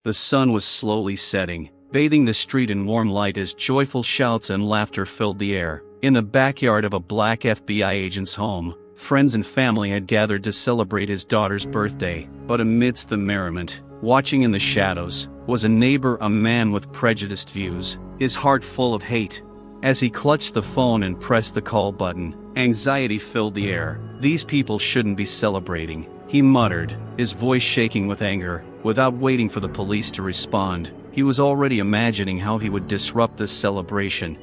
The sun was slowly setting, bathing the street in warm light as joyful shouts and laughter filled the air. In the backyard of a black FBI agent's home, friends and family had gathered to celebrate his daughter's birthday. But amidst the merriment, watching in the shadows, was a neighbor, a man with prejudiced views, his heart full of hate. As he clutched the phone and pressed the call button, anxiety filled the air. "These people shouldn't be celebrating," he muttered, his voice shaking with anger. Without waiting for the police to respond, he was already imagining how he would disrupt this celebration.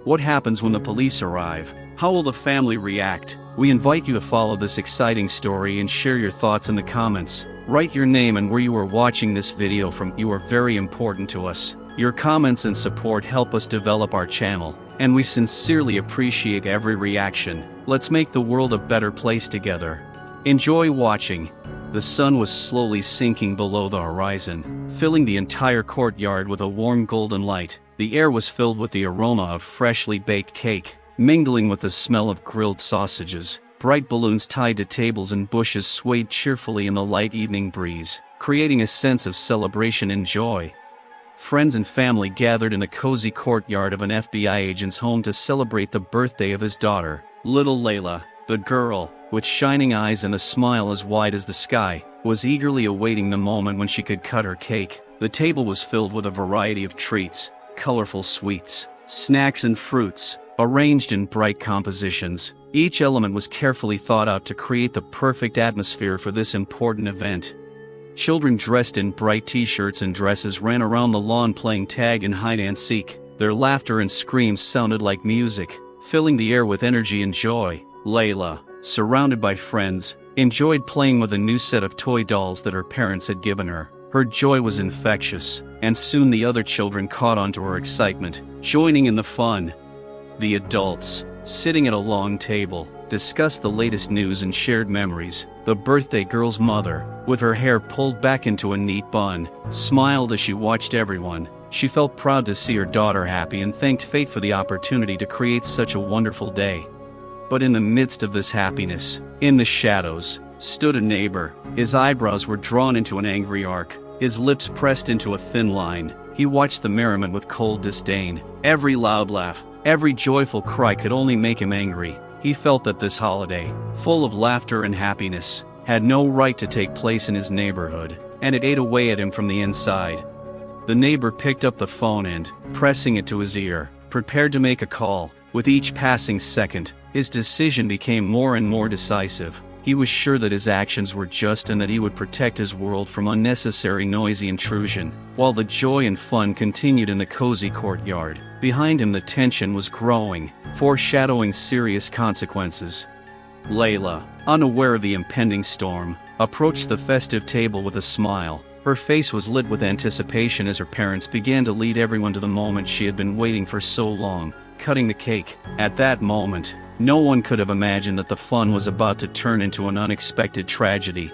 What happens when the police arrive? How will the family react? We invite you to follow this exciting story and share your thoughts in the comments. Write your name and where you are watching this video from. You are very important to us. Your comments and support help us develop our channel, and we sincerely appreciate every reaction. Let's make the world a better place together. Enjoy watching. The sun was slowly sinking below the horizon, filling the entire courtyard with a warm golden light. The air was filled with the aroma of freshly baked cake, mingling with the smell of grilled sausages. Bright balloons tied to tables and bushes swayed cheerfully in the light evening breeze, creating a sense of celebration and joy. Friends and family gathered in the cozy courtyard of an FBI agent's home to celebrate the birthday of his daughter. Little Layla, the girl, with shining eyes and a smile as wide as the sky, was eagerly awaiting the moment when she could cut her cake. The table was filled with a variety of treats, colorful sweets, snacks and fruits, arranged in bright compositions. Each element was carefully thought out to create the perfect atmosphere for this important event. Children dressed in bright t-shirts and dresses ran around the lawn playing tag and hide-and-seek. Their laughter and screams sounded like music, filling the air with energy and joy. Layla, surrounded by friends, enjoyed playing with a new set of toy dolls that her parents had given her. Her joy was infectious, and soon the other children caught on to her excitement, joining in the fun. The adults, sitting at a long table, discussed the latest news and shared memories. The birthday girl's mother, with her hair pulled back into a neat bun, smiled as she watched everyone. She felt proud to see her daughter happy and thanked fate for the opportunity to create such a wonderful day. But in the midst of this happiness, in the shadows, stood a neighbor. His eyebrows were drawn into an angry arc, his lips pressed into a thin line. He watched the merriment with cold disdain. Every loud laugh, every joyful cry could only make him angry. He felt that this holiday, full of laughter and happiness, had no right to take place in his neighborhood, and it ate away at him from the inside. The neighbor picked up the phone and, pressing it to his ear, prepared to make a call. With each passing second, his decision became more and more decisive. He was sure that his actions were just and that he would protect his world from unnecessary noisy intrusion. While the joy and fun continued in the cozy courtyard, behind him the tension was growing, foreshadowing serious consequences. Layla, unaware of the impending storm, approached the festive table with a smile. Her face was lit with anticipation as her parents began to lead everyone to the moment she had been waiting for so long, cutting the cake. At that moment, no one could have imagined that the fun was about to turn into an unexpected tragedy.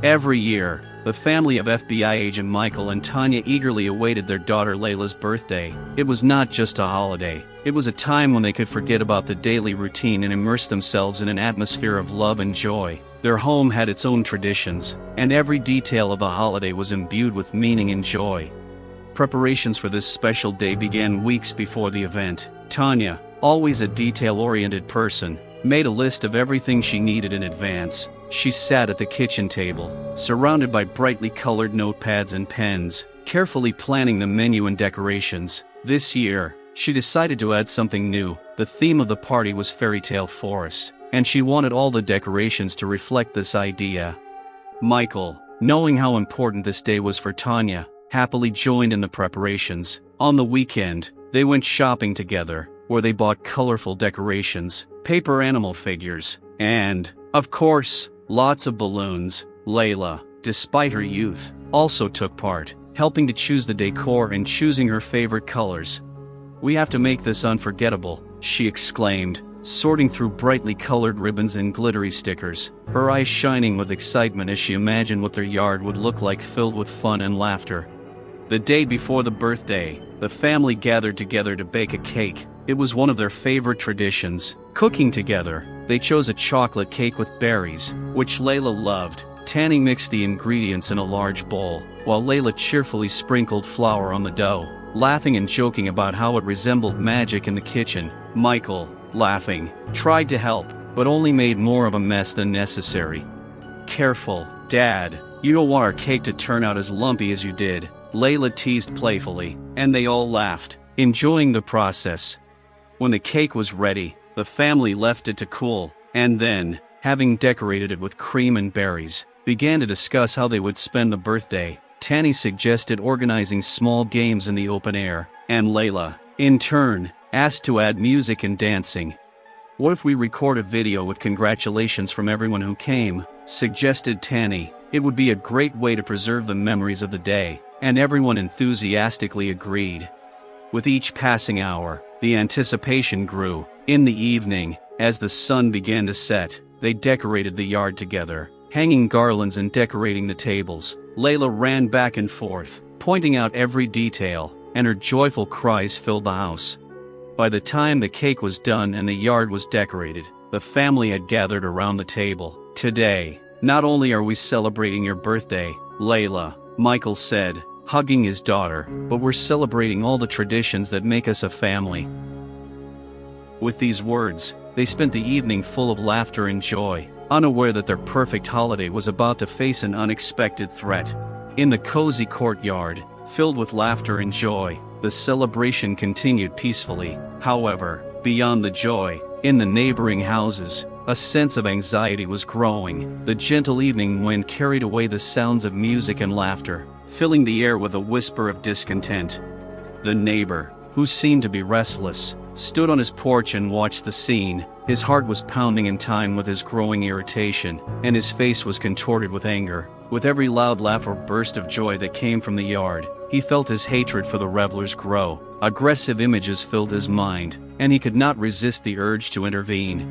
Every year, the family of FBI agent Michael and Tanya eagerly awaited their daughter Layla's birthday. It was not just a holiday, it was a time when they could forget about the daily routine and immerse themselves in an atmosphere of love and joy. Their home had its own traditions, and every detail of the holiday was imbued with meaning and joy. Preparations for this special day began weeks before the event. Tanya, always a detail-oriented person, made a list of everything she needed in advance. She sat at the kitchen table, surrounded by brightly colored notepads and pens, carefully planning the menu and decorations. This year, she decided to add something new. The theme of the party was fairy tale forests, and she wanted all the decorations to reflect this idea. Michael, knowing how important this day was for Tanya, happily joined in the preparations. On the weekend, they went shopping together, where they bought colorful decorations, paper animal figures, and, of course, lots of balloons. Layla, despite her youth, also took part, helping to choose the decor and choosing her favorite colors. "We have to make this unforgettable," she exclaimed, sorting through brightly colored ribbons and glittery stickers, her eyes shining with excitement as she imagined what their yard would look like, filled with fun and laughter. The day before the birthday, the family gathered together to bake a cake. It was one of their favorite traditions. Cooking together, they chose a chocolate cake with berries, which Layla loved, Tanny mixed the ingredients in a large bowl, while Layla cheerfully sprinkled flour on the dough, laughing and joking about how it resembled magic in the kitchen. Michael, laughing, tried to help, but only made more of a mess than necessary. "Careful, Dad. You don't want our cake to turn out as lumpy as you did," Layla teased playfully, and they all laughed, enjoying the process. When the cake was ready, the family left it to cool, and then, having decorated it with cream and berries, began to discuss how they would spend the birthday. Tanny suggested organizing small games in the open air, and Layla, in turn, asked to add music and dancing. "What if we record a video with congratulations from everyone who came?" suggested Tanny. It would be a great way to preserve the memories of the day, and everyone enthusiastically agreed. With each passing hour, the anticipation grew. In the evening, as the sun began to set, they decorated the yard together, hanging garlands and decorating the tables. Layla ran back and forth, pointing out every detail, and her joyful cries filled the house. By the time the cake was done and the yard was decorated, the family had gathered around the table. "Today, not only are we celebrating your birthday, Layla," Michael said, hugging his daughter, "but we're celebrating all the traditions that make us a family." With these words, they spent the evening full of laughter and joy, unaware that their perfect holiday was about to face an unexpected threat. In the cozy courtyard, filled with laughter and joy, the celebration continued peacefully. However, beyond the joy, in the neighboring houses, a sense of anxiety was growing. The gentle evening wind carried away the sounds of music and laughter, filling the air with a whisper of discontent. The neighbor, who seemed to be restless, stood on his porch and watched the scene. His heart was pounding in time with his growing irritation, and his face was contorted with anger. With every loud laugh or burst of joy that came from the yard, he felt his hatred for the revelers grow. Aggressive images filled his mind, and he could not resist the urge to intervene.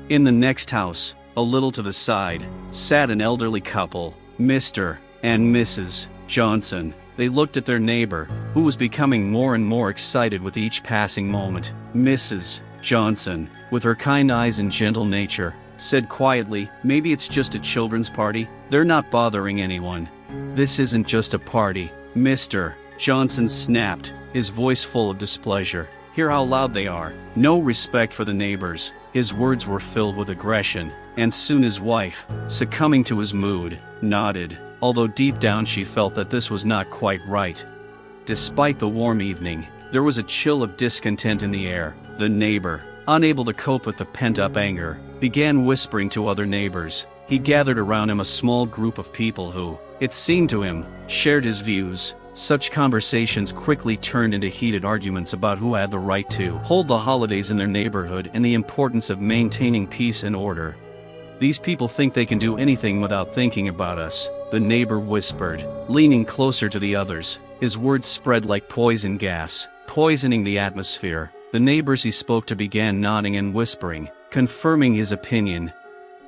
In the next house, a little to the side, sat an elderly couple, Mr. and Mrs. Johnson. They looked at their neighbor, who was becoming more and more excited with each passing moment. Mrs. Johnson, with her kind eyes and gentle nature, said quietly, "Maybe it's just a children's party. They're not bothering anyone." "This isn't just a party," Mr. Johnson snapped, his voice full of displeasure. "Hear how loud they are. No respect for the neighbors." His words were filled with aggression, and soon his wife, succumbing to his mood, nodded, although deep down she felt that this was not quite right. Despite the warm evening, there was a chill of discontent in the air. The neighbor, unable to cope with the pent-up anger, began whispering to other neighbors. He gathered around him a small group of people who, it seemed to him, shared his views. Such conversations quickly turned into heated arguments about who had the right to hold the holidays in their neighborhood and the importance of maintaining peace and order. "These people think they can do anything without thinking about us," the neighbor whispered, leaning closer to the others. His words spread like poison gas, poisoning the atmosphere. The neighbors he spoke to began nodding and whispering, confirming his opinion.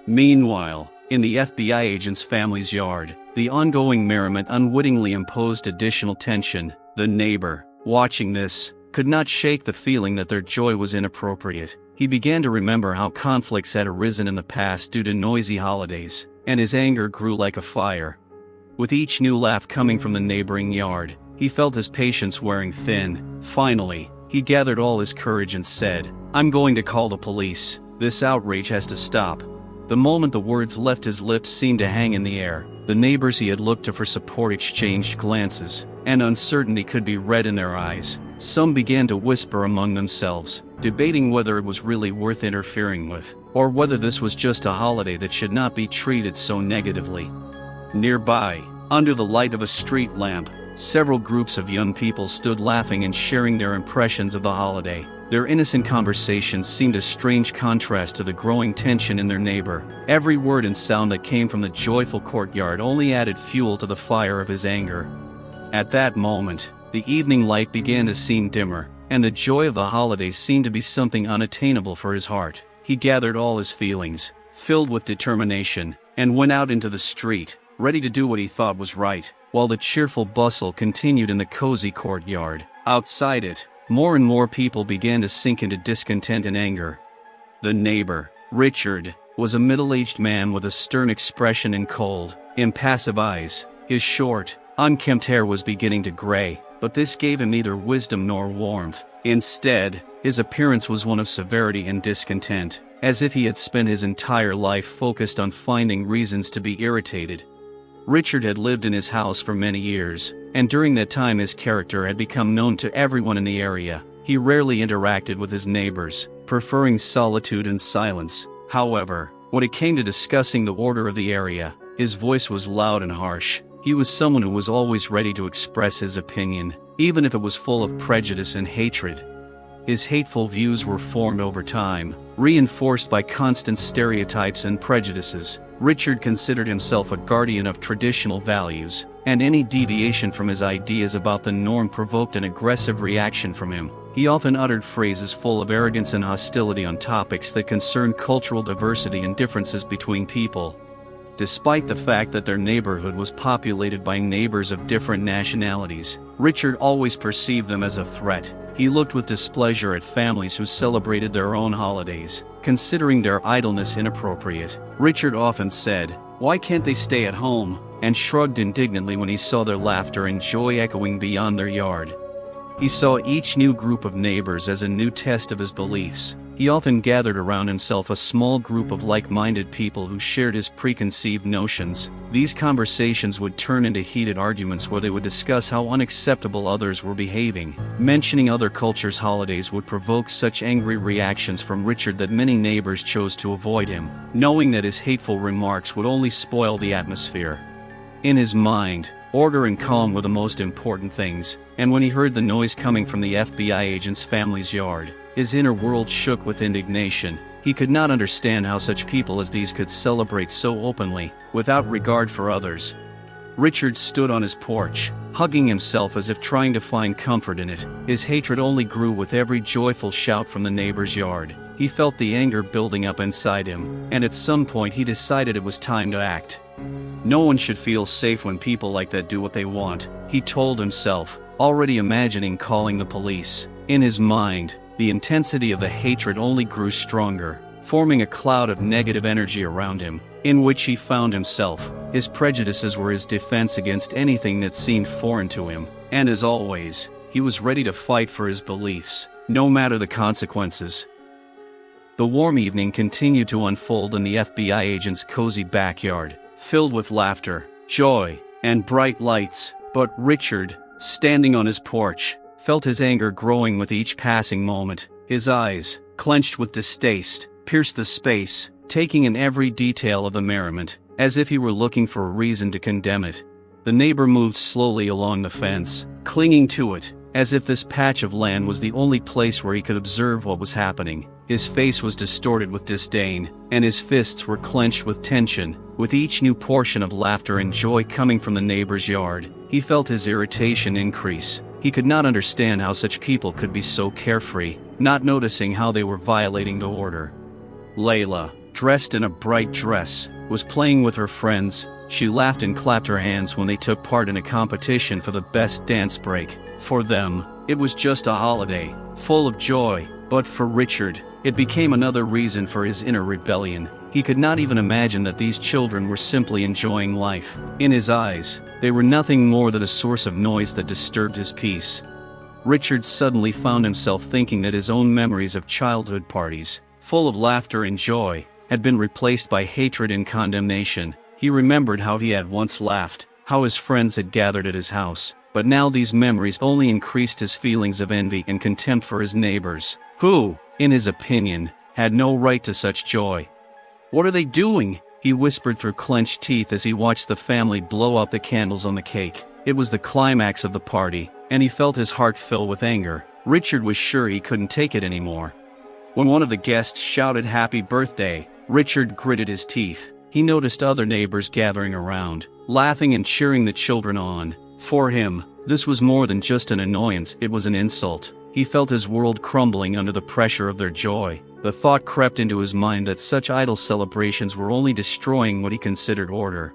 Meanwhile, in the FBI agent's family's yard, the ongoing merriment unwittingly imposed additional tension. The neighbor, watching this, could not shake the feeling that their joy was inappropriate. He began to remember how conflicts had arisen in the past due to noisy holidays, and his anger grew like a fire. With each new laugh coming from the neighboring yard, he felt his patience wearing thin. Finally, he gathered all his courage and said, "I'm going to call the police. This outrage has to stop." The moment the words left his lips seemed to hang in the air. The neighbors he had looked to for support exchanged glances, and uncertainty could be read in their eyes. Some began to whisper among themselves, debating whether it was really worth interfering with, or whether this was just a holiday that should not be treated so negatively. Nearby, under the light of a street lamp, several groups of young people stood laughing and sharing their impressions of the holiday. Their innocent conversations seemed a strange contrast to the growing tension in their neighbor. Every word and sound that came from the joyful courtyard only added fuel to the fire of his anger. At that moment, the evening light began to seem dimmer, and the joy of the holidays seemed to be something unattainable for his heart. He gathered all his feelings, filled with determination, and went out into the street, ready to do what he thought was right, while the cheerful bustle continued in the cozy courtyard. Outside it, more and more people began to sink into discontent and anger. The neighbor, Richard, was a middle-aged man with a stern expression and cold, impassive eyes. His short, unkempt hair was beginning to gray, but this gave him neither wisdom nor warmth. Instead, his appearance was one of severity and discontent, as if he had spent his entire life focused on finding reasons to be irritated. Richard had lived in his house for many years, and during that time his character had become known to everyone in the area. He rarely interacted with his neighbors, preferring solitude and silence. However, when it came to discussing the order of the area, his voice was loud and harsh. He was someone who was always ready to express his opinion, even if it was full of prejudice and hatred. His hateful views were formed over time, reinforced by constant stereotypes and prejudices. Richard considered himself a guardian of traditional values, and any deviation from his ideas about the norm provoked an aggressive reaction from him. He often uttered phrases full of arrogance and hostility on topics that concerned cultural diversity and differences between people. Despite the fact that their neighborhood was populated by neighbors of different nationalities, Richard always perceived them as a threat. He looked with displeasure at families who celebrated their own holidays, considering their idleness inappropriate. Richard often said, "Why can't they stay at home?" and shrugged indignantly when he saw their laughter and joy echoing beyond their yard. He saw each new group of neighbors as a new test of his beliefs. He often gathered around himself a small group of like-minded people who shared his preconceived notions. These conversations would turn into heated arguments where they would discuss how unacceptable others were behaving. Mentioning other cultures' holidays would provoke such angry reactions from Richard that many neighbors chose to avoid him, knowing that his hateful remarks would only spoil the atmosphere. In his mind, order and calm were the most important things, and when he heard the noise coming from the FBI agent's family's yard, his inner world shook with indignation. He could not understand how such people as these could celebrate so openly, without regard for others. Richard stood on his porch, hugging himself as if trying to find comfort in it. His hatred only grew with every joyful shout from the neighbor's yard. He felt the anger building up inside him, and at some point he decided it was time to act. No one should feel safe when people like that do what they want, he told himself, already imagining calling the police. In his mind, the intensity of the hatred only grew stronger, forming a cloud of negative energy around him, in which he found himself. His prejudices were his defense against anything that seemed foreign to him, and as always, he was ready to fight for his beliefs, no matter the consequences. The warm evening continued to unfold in the FBI agent's cozy backyard, filled with laughter, joy, and bright lights. But Richard, standing on his porch, felt his anger growing with each passing moment. His eyes, clenched with distaste, pierced the space, taking in every detail of the merriment, as if he were looking for a reason to condemn it. The neighbor moved slowly along the fence, clinging to it, as if this patch of land was the only place where he could observe what was happening. His face was distorted with disdain, and his fists were clenched with tension. With each new portion of laughter and joy coming from the neighbor's yard, he felt his irritation increase. He could not understand how such people could be so carefree, not noticing how they were violating the order. Layla, dressed in a bright dress, was playing with her friends. She laughed and clapped her hands when they took part in a competition for the best dance break. For them, it was just a holiday, full of joy, but for Richard, it became another reason for his inner rebellion. He could not even imagine that these children were simply enjoying life. In his eyes, they were nothing more than a source of noise that disturbed his peace. Richard suddenly found himself thinking that his own memories of childhood parties, full of laughter and joy, had been replaced by hatred and condemnation. He remembered how he had once laughed, how his friends had gathered at his house, but now these memories only increased his feelings of envy and contempt for his neighbors, who, in his opinion, had no right to such joy. "What are they doing?" he whispered through clenched teeth as he watched the family blow out the candles on the cake. It was the climax of the party, and he felt his heart fill with anger. Richard was sure he couldn't take it anymore. When one of the guests shouted "Happy birthday," Richard gritted his teeth. He noticed other neighbors gathering around, laughing and cheering the children on. For him, this was more than just an annoyance, it was an insult. He felt his world crumbling under the pressure of their joy. The thought crept into his mind that such idle celebrations were only destroying what he considered order.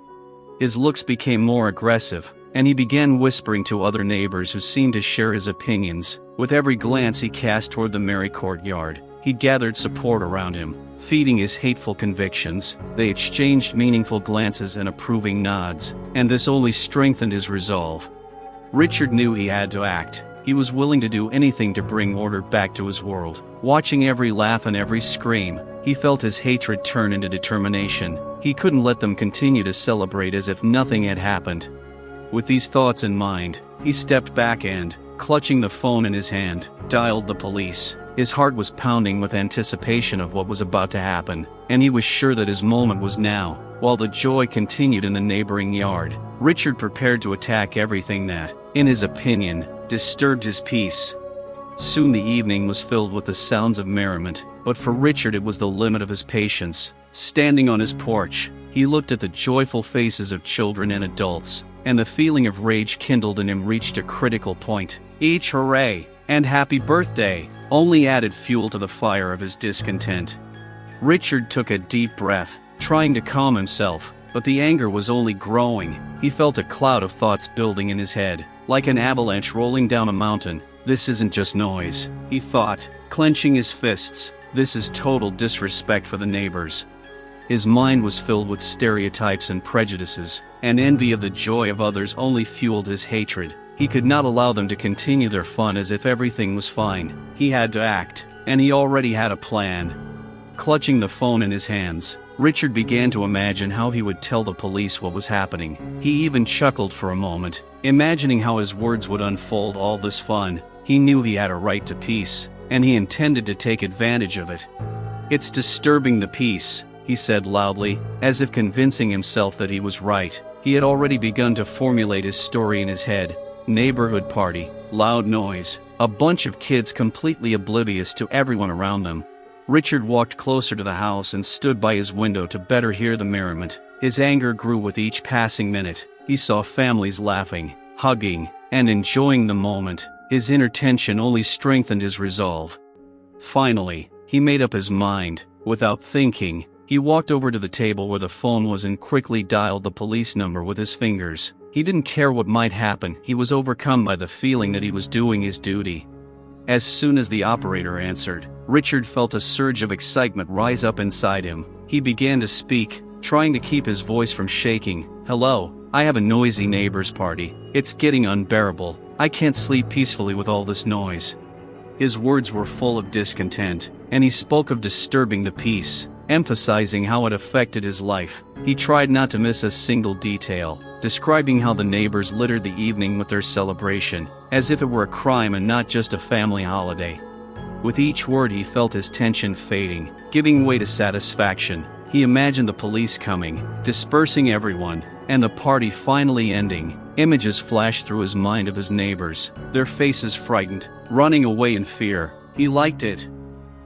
His looks became more aggressive, and he began whispering to other neighbors who seemed to share his opinions. With every glance he cast toward the merry courtyard, he gathered support around him. feeding his hateful convictions. They exchanged meaningful glances and approving nods, and this only strengthened his resolve. Richard knew he had to act. He was willing to do anything to bring order back to his world. Watching every laugh and every scream, he felt his hatred turn into determination. He couldn't let them continue to celebrate as if nothing had happened. With these thoughts in mind, he stepped back and, clutching the phone in his hand, dialed the police. His heart was pounding with anticipation of what was about to happen, and he was sure that his moment was now. While the joy continued in the neighboring yard, Richard prepared to attack everything that, in his opinion, disturbed his peace. Soon the evening was filled with the sounds of merriment, but for Richard it was the limit of his patience. Standing on his porch, he looked at the joyful faces of children and adults, and the feeling of rage kindled in him reached a critical point. Each hooray and happy birthday only added fuel to the fire of his discontent. Richard took a deep breath, trying to calm himself, but the anger was only growing. He felt a cloud of thoughts building in his head, like an avalanche rolling down a mountain. This isn't just noise, he thought, clenching his fists. This is total disrespect for the neighbors. His mind was filled with stereotypes and prejudices, and envy of the joy of others only fueled his hatred. He could not allow them to continue their fun as if everything was fine. He had to act, and he already had a plan. Clutching the phone in his hands, Richard began to imagine how he would tell the police what was happening. He even chuckled for a moment, imagining how his words would unfold all this fun. He knew he had a right to peace, and he intended to take advantage of it. "It's disturbing the peace," he said loudly, as if convincing himself that he was right. He had already begun to formulate his story in his head. Neighborhood party, loud noise, a bunch of kids completely oblivious to everyone around them. Richard walked closer to the house and stood by his window to better hear the merriment. His anger grew with each passing minute. He saw families laughing, hugging, and enjoying the moment. His inner tension only strengthened his resolve. Finally, he made up his mind. Without thinking, he walked over to the table where the phone was and quickly dialed the police number with his fingers. He didn't care what might happen. He was overcome by the feeling that he was doing his duty. As soon as the operator answered, Richard felt a surge of excitement rise up inside him. He began to speak, trying to keep his voice from shaking. "Hello, I have a noisy neighbor's party. It's getting unbearable. I can't sleep peacefully with all this noise." His words were full of discontent, and he spoke of disturbing the peace, emphasizing how it affected his life. He tried not to miss a single detail, describing how the neighbors littered the evening with their celebration, as if it were a crime and not just a family holiday. With each word he felt his tension fading, giving way to satisfaction. He imagined the police coming, dispersing everyone, and the party finally ending. Images flashed through his mind of his neighbors, their faces frightened, running away in fear. He liked it.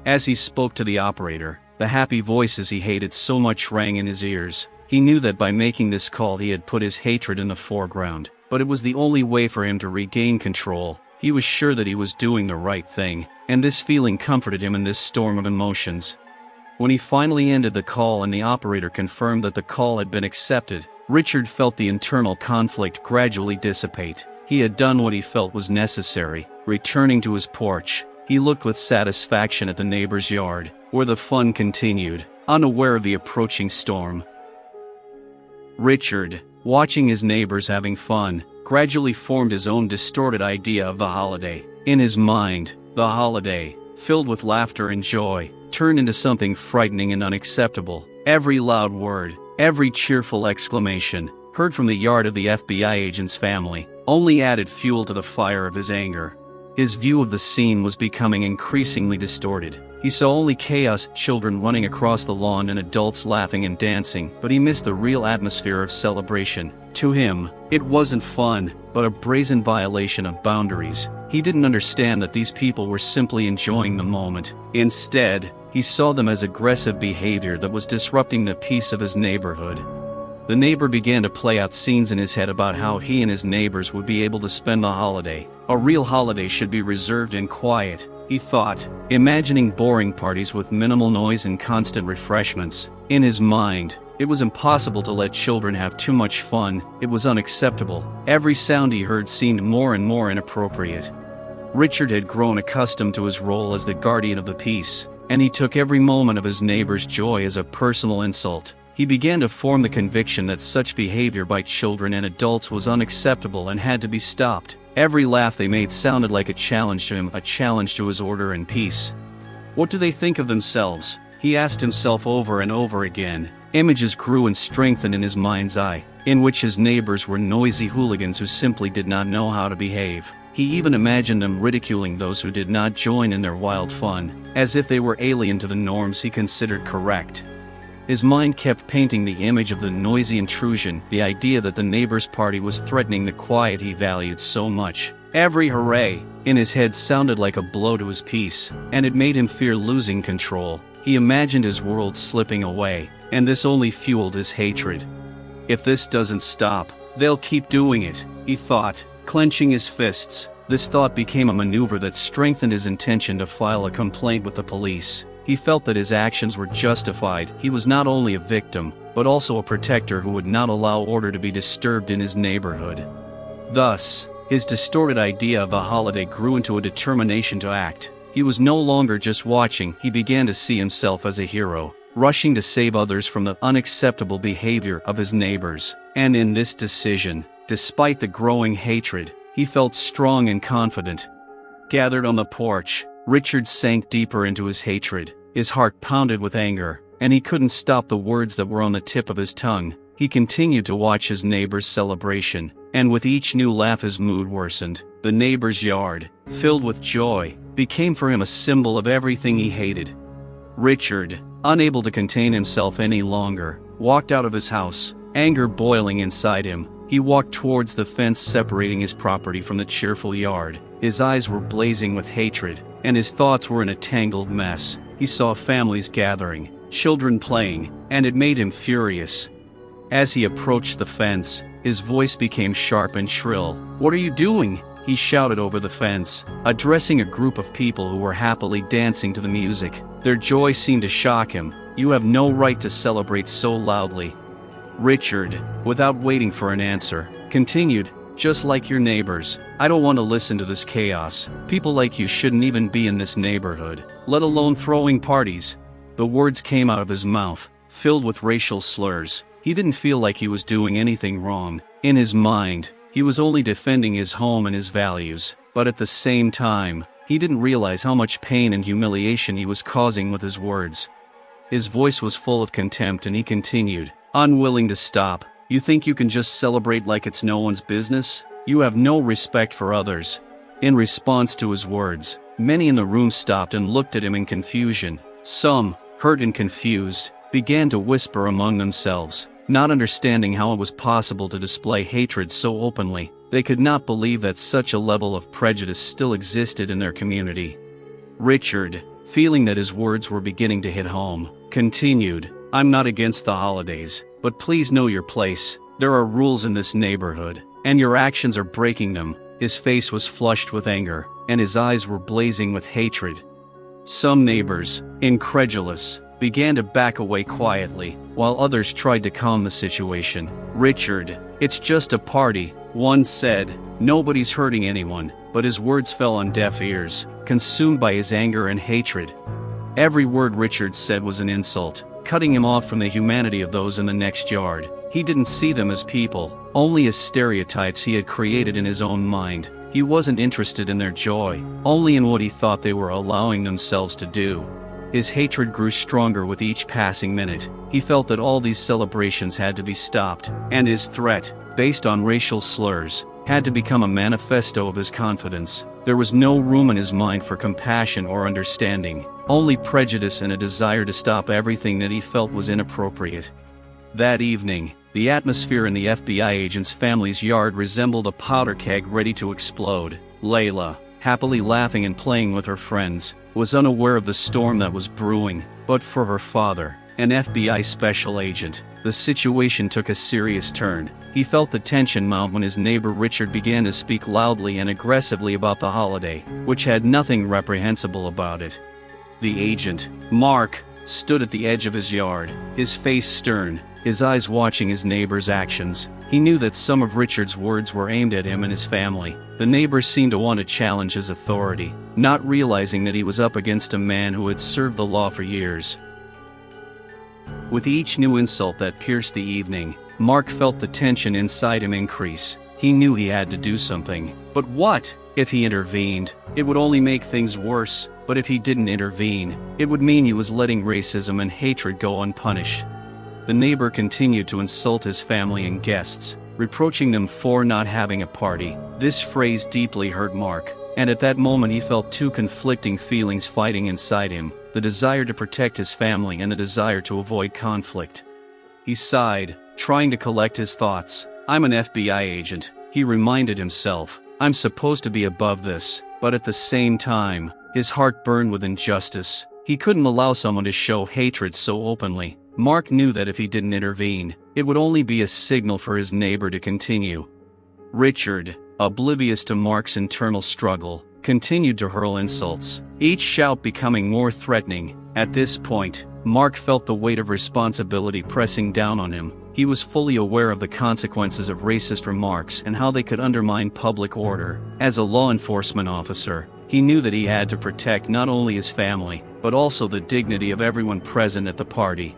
As he spoke to the operator, the happy voices he hated so much rang in his ears. He knew that by making this call he had put his hatred in the foreground, but it was the only way for him to regain control. He was sure that he was doing the right thing, and this feeling comforted him in this storm of emotions. When he finally ended the call and the operator confirmed that the call had been accepted, Richard felt the internal conflict gradually dissipate. He had done what he felt was necessary. Returning to his porch, he looked with satisfaction at the neighbor's yard, where the fun continued, unaware of the approaching storm. Richard, watching his neighbors having fun, gradually formed his own distorted idea of the holiday. In his mind, the holiday, filled with laughter and joy, turned into something frightening and unacceptable. Every loud word, every cheerful exclamation, heard from the yard of the FBI agent's family, only added fuel to the fire of his anger. His view of the scene was becoming increasingly distorted. He saw only chaos, children running across the lawn and adults laughing and dancing, but he missed the real atmosphere of celebration. To him, it wasn't fun, but a brazen violation of boundaries. He didn't understand that these people were simply enjoying the moment. Instead, he saw them as aggressive behavior that was disrupting the peace of his neighborhood. The neighbor began to play out scenes in his head about how he and his neighbors would be able to spend the holiday. A real holiday should be reserved and quiet, he thought, imagining boring parties with minimal noise and constant refreshments. In his mind, it was impossible to let children have too much fun. It was unacceptable. Every sound he heard seemed more and more inappropriate. Richard had grown accustomed to his role as the guardian of the peace. and he took every moment of his neighbor's joy as a personal insult. He began to form the conviction that such behavior by children and adults was unacceptable and had to be stopped. Every laugh they made sounded like a challenge to him, a challenge to his order and peace. What do they think of themselves? He asked himself over and over again. Images grew and strengthened in his mind's eye, in which his neighbors were noisy hooligans who simply did not know how to behave. He even imagined them ridiculing those who did not join in their wild fun, as if they were alien to the norms he considered correct. His mind kept painting the image of the noisy intrusion, the idea that the neighbor's party was threatening the quiet he valued so much. Every hooray in his head sounded like a blow to his peace, and it made him fear losing control. He imagined his world slipping away, and this only fueled his hatred. If this doesn't stop, they'll keep doing it, he thought, clenching his fists. This thought became a maneuver that strengthened his intention to file a complaint with the police. He felt that his actions were justified. He was not only a victim, but also a protector who would not allow order to be disturbed in his neighborhood. Thus, his distorted idea of a holiday grew into a determination to act. He was no longer just watching, he began to see himself as a hero, rushing to save others from the unacceptable behavior of his neighbors. And in this decision, despite the growing hatred, he felt strong and confident. Gathered on the porch, Richard sank deeper into his hatred. His heart pounded with anger, and he couldn't stop the words that were on the tip of his tongue. He continued to watch his neighbor's celebration, and with each new laugh his mood worsened. The neighbor's yard, filled with joy, became for him a symbol of everything he hated. Richard, unable to contain himself any longer, walked out of his house, anger boiling inside him. He walked towards the fence separating his property from the cheerful yard. His eyes were blazing with hatred, and his thoughts were in a tangled mess. He saw families gathering, children playing, and it made him furious. As he approached the fence, his voice became sharp and shrill. "What are you doing?" he shouted over the fence, addressing a group of people who were happily dancing to the music. Their joy seemed to shock him. "You have no right to celebrate so loudly." Richard, without waiting for an answer, continued, "Just like your neighbors, I don't want to listen to this chaos. People like you shouldn't even be in this neighborhood, let alone throwing parties." The words came out of his mouth, filled with racial slurs. He didn't feel like he was doing anything wrong. In his mind, he was only defending his home and his values, but at the same time, he didn't realize how much pain and humiliation he was causing with his words. His voice was full of contempt and he continued, unwilling to stop, "You think you can just celebrate like it's no one's business? You have no respect for others." In response to his words, many in the room stopped and looked at him in confusion. Some, hurt and confused, began to whisper among themselves, not understanding how it was possible to display hatred so openly. They could not believe that such a level of prejudice still existed in their community. Richard, feeling that his words were beginning to hit home, continued, "I'm not against the holidays, but please know your place. There are rules in this neighborhood, and your actions are breaking them." His face was flushed with anger, and his eyes were blazing with hatred. Some neighbors, incredulous, began to back away quietly, while others tried to calm the situation. "Richard, it's just a party," one said. "Nobody's hurting anyone," but his words fell on deaf ears, consumed by his anger and hatred. Every word Richard said was an insult, cutting him off from the humanity of those in the next yard. He didn't see them as people, only as stereotypes he had created in his own mind. He wasn't interested in their joy, only in what he thought they were allowing themselves to do. His hatred grew stronger with each passing minute. He felt that all these celebrations had to be stopped, and his threat, based on racial slurs, had to become a manifesto of his confidence. There was no room in his mind for compassion or understanding, only prejudice and a desire to stop everything that he felt was inappropriate. That evening, the atmosphere in the FBI agent's family's yard resembled a powder keg ready to explode. Layla, happily laughing and playing with her friends, was unaware of the storm that was brewing, but for her father, an FBI special agent, the situation took a serious turn. He felt the tension mount when his neighbor Richard began to speak loudly and aggressively about the holiday, which had nothing reprehensible about it. The agent, Mark, stood at the edge of his yard, his face stern, his eyes watching his neighbor's actions. He knew that some of Richard's words were aimed at him and his family. The neighbors seemed to want to challenge his authority, not realizing that he was up against a man who had served the law for years. With each new insult that pierced the evening, Mark felt the tension inside him increase. He knew he had to do something. But what? If he intervened, it would only make things worse. But if he didn't intervene, it would mean he was letting racism and hatred go unpunished. The neighbor continued to insult his family and guests, reproaching them for not having a party. This phrase deeply hurt Mark, and at that moment he felt two conflicting feelings fighting inside him: the desire to protect his family and the desire to avoid conflict. He sighed, trying to collect his thoughts. "I'm an FBI agent," he reminded himself. "I'm supposed to be above this." But at the same time, his heart burned with injustice. He couldn't allow someone to show hatred so openly. Mark knew that if he didn't intervene, it would only be a signal for his neighbor to continue. Richard, oblivious to Mark's internal struggle, continued to hurl insults, each shout becoming more threatening. At this point, Mark felt the weight of responsibility pressing down on him. He was fully aware of the consequences of racist remarks and how they could undermine public order. As a law enforcement officer, he knew that he had to protect not only his family, but also the dignity of everyone present at the party.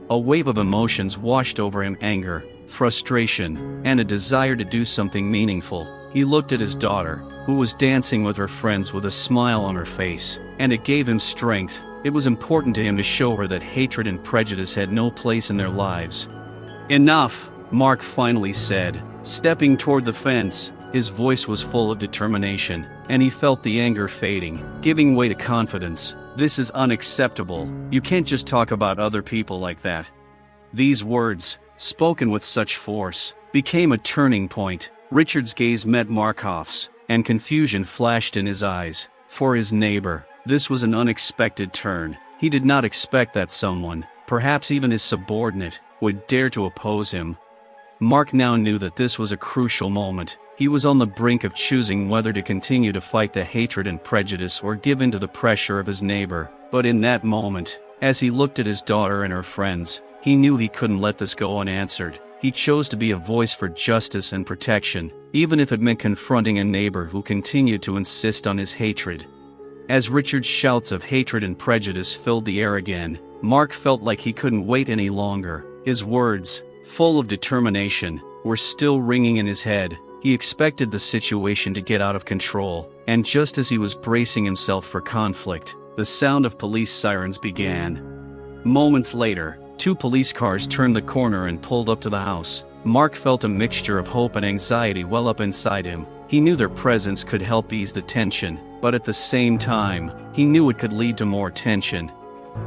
A wave of emotions washed over him: anger, frustration, and a desire to do something meaningful. He looked at his daughter, who was dancing with her friends with a smile on her face, and it gave him strength. It was important to him to show her that hatred and prejudice had no place in their lives. "Enough," Mark finally said, stepping toward the fence. His voice was full of determination, and he felt the anger fading, giving way to confidence. "This is unacceptable. You can't just talk about other people like that." These words, spoken with such force, became a turning point. Richard's gaze met Markov's, and confusion flashed in his eyes. For his neighbor, this was an unexpected turn. He did not expect that someone, perhaps even his subordinate, would dare to oppose him. Mark now knew that this was a crucial moment. He was on the brink of choosing whether to continue to fight the hatred and prejudice or give in to the pressure of his neighbor. But in that moment, as he looked at his daughter and her friends, he knew he couldn't let this go unanswered. He chose to be a voice for justice and protection, even if it meant confronting a neighbor who continued to insist on his hatred. As Richard's shouts of hatred and prejudice filled the air again, Mark felt like he couldn't wait any longer. His words, full of determination, were still ringing in his head. He expected the situation to get out of control, and just as he was bracing himself for conflict, the sound of police sirens began. Moments later, 2 police cars turned the corner and pulled up to the house. Mark felt a mixture of hope and anxiety well up inside him. He knew their presence could help ease the tension, but at the same time, he knew it could lead to more tension.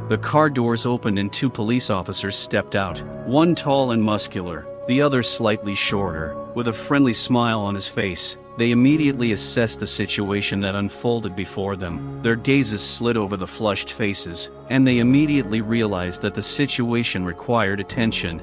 The car doors opened and 2 police officers stepped out, one tall and muscular, the other slightly shorter. With a friendly smile on his face, they immediately assessed the situation that unfolded before them. Their gazes slid over the flushed faces, and they immediately realized that the situation required attention.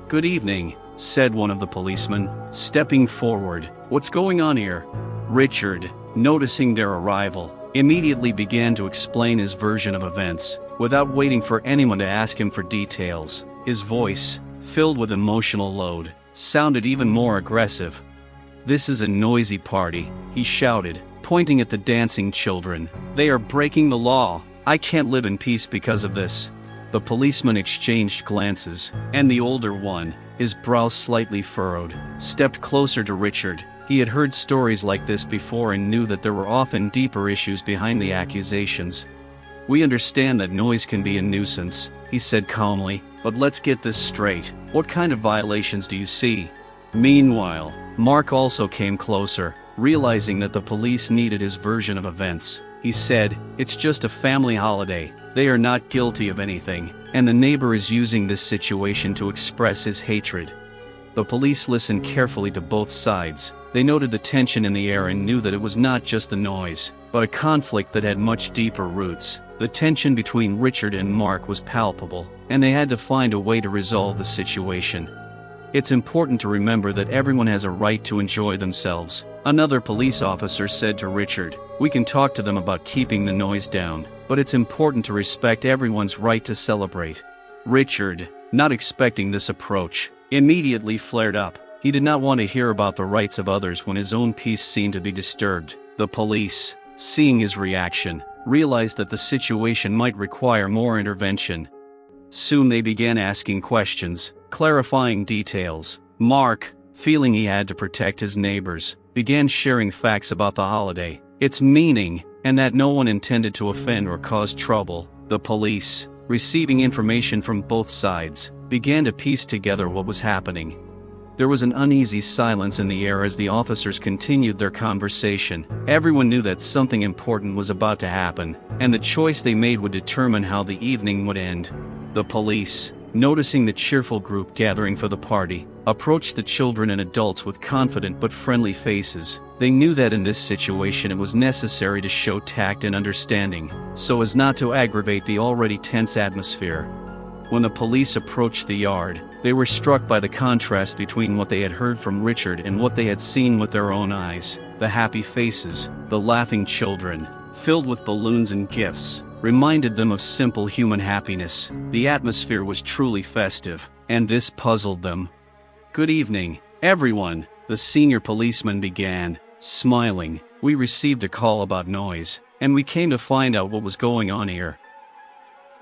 "Good evening," said one of the policemen, stepping forward. "What's going on here?" Richard, noticing their arrival, immediately began to explain his version of events, without waiting for anyone to ask him for details. His voice, filled with emotional load, sounded even more aggressive. "This is a noisy party," he shouted, pointing at the dancing children. "They are breaking the law. I can't live in peace because of this." The policemen exchanged glances, and the older one, his brow slightly furrowed, stepped closer to Richard. He had heard stories like this before and knew that there were often deeper issues behind the accusations. "We understand that noise can be a nuisance," he said calmly, "but let's get this straight. What kind of violations do you see?" Meanwhile, Mark also came closer, realizing that the police needed his version of events. He said, "It's just a family holiday. They are not guilty of anything, and the neighbor is using this situation to express his hatred." The police listened carefully to both sides. They noted the tension in the air and knew that it was not just the noise, but a conflict that had much deeper roots. The tension between Richard and Mark was palpable, and they had to find a way to resolve the situation. "It's important to remember that everyone has a right to enjoy themselves," another police officer said to Richard. "We can talk to them about keeping the noise down, but it's important to respect everyone's right to celebrate." Richard, not expecting this approach, immediately flared up. He did not want to hear about the rights of others when his own peace seemed to be disturbed. The police, seeing his reaction, realized that the situation might require more intervention. Soon they began asking questions, clarifying details. Mark, feeling he had to protect his neighbors, began sharing facts about the holiday, its meaning, and that no one intended to offend or cause trouble. The police, receiving information from both sides, began to piece together what was happening. There was an uneasy silence in the air as the officers continued their conversation. Everyone knew that something important was about to happen, and the choice they made would determine how the evening would end. The police, noticing the cheerful group gathering for the party, approached the children and adults with confident but friendly faces. They knew that in this situation it was necessary to show tact and understanding, so as not to aggravate the already tense atmosphere. When the police approached the yard, they were struck by the contrast between what they had heard from Richard and what they had seen with their own eyes. The happy faces, the laughing children, filled with balloons and gifts, reminded them of simple human happiness. The atmosphere was truly festive, and this puzzled them. "Good evening, everyone," the senior policeman began, smiling. "We received a call about noise, and we came to find out what was going on here."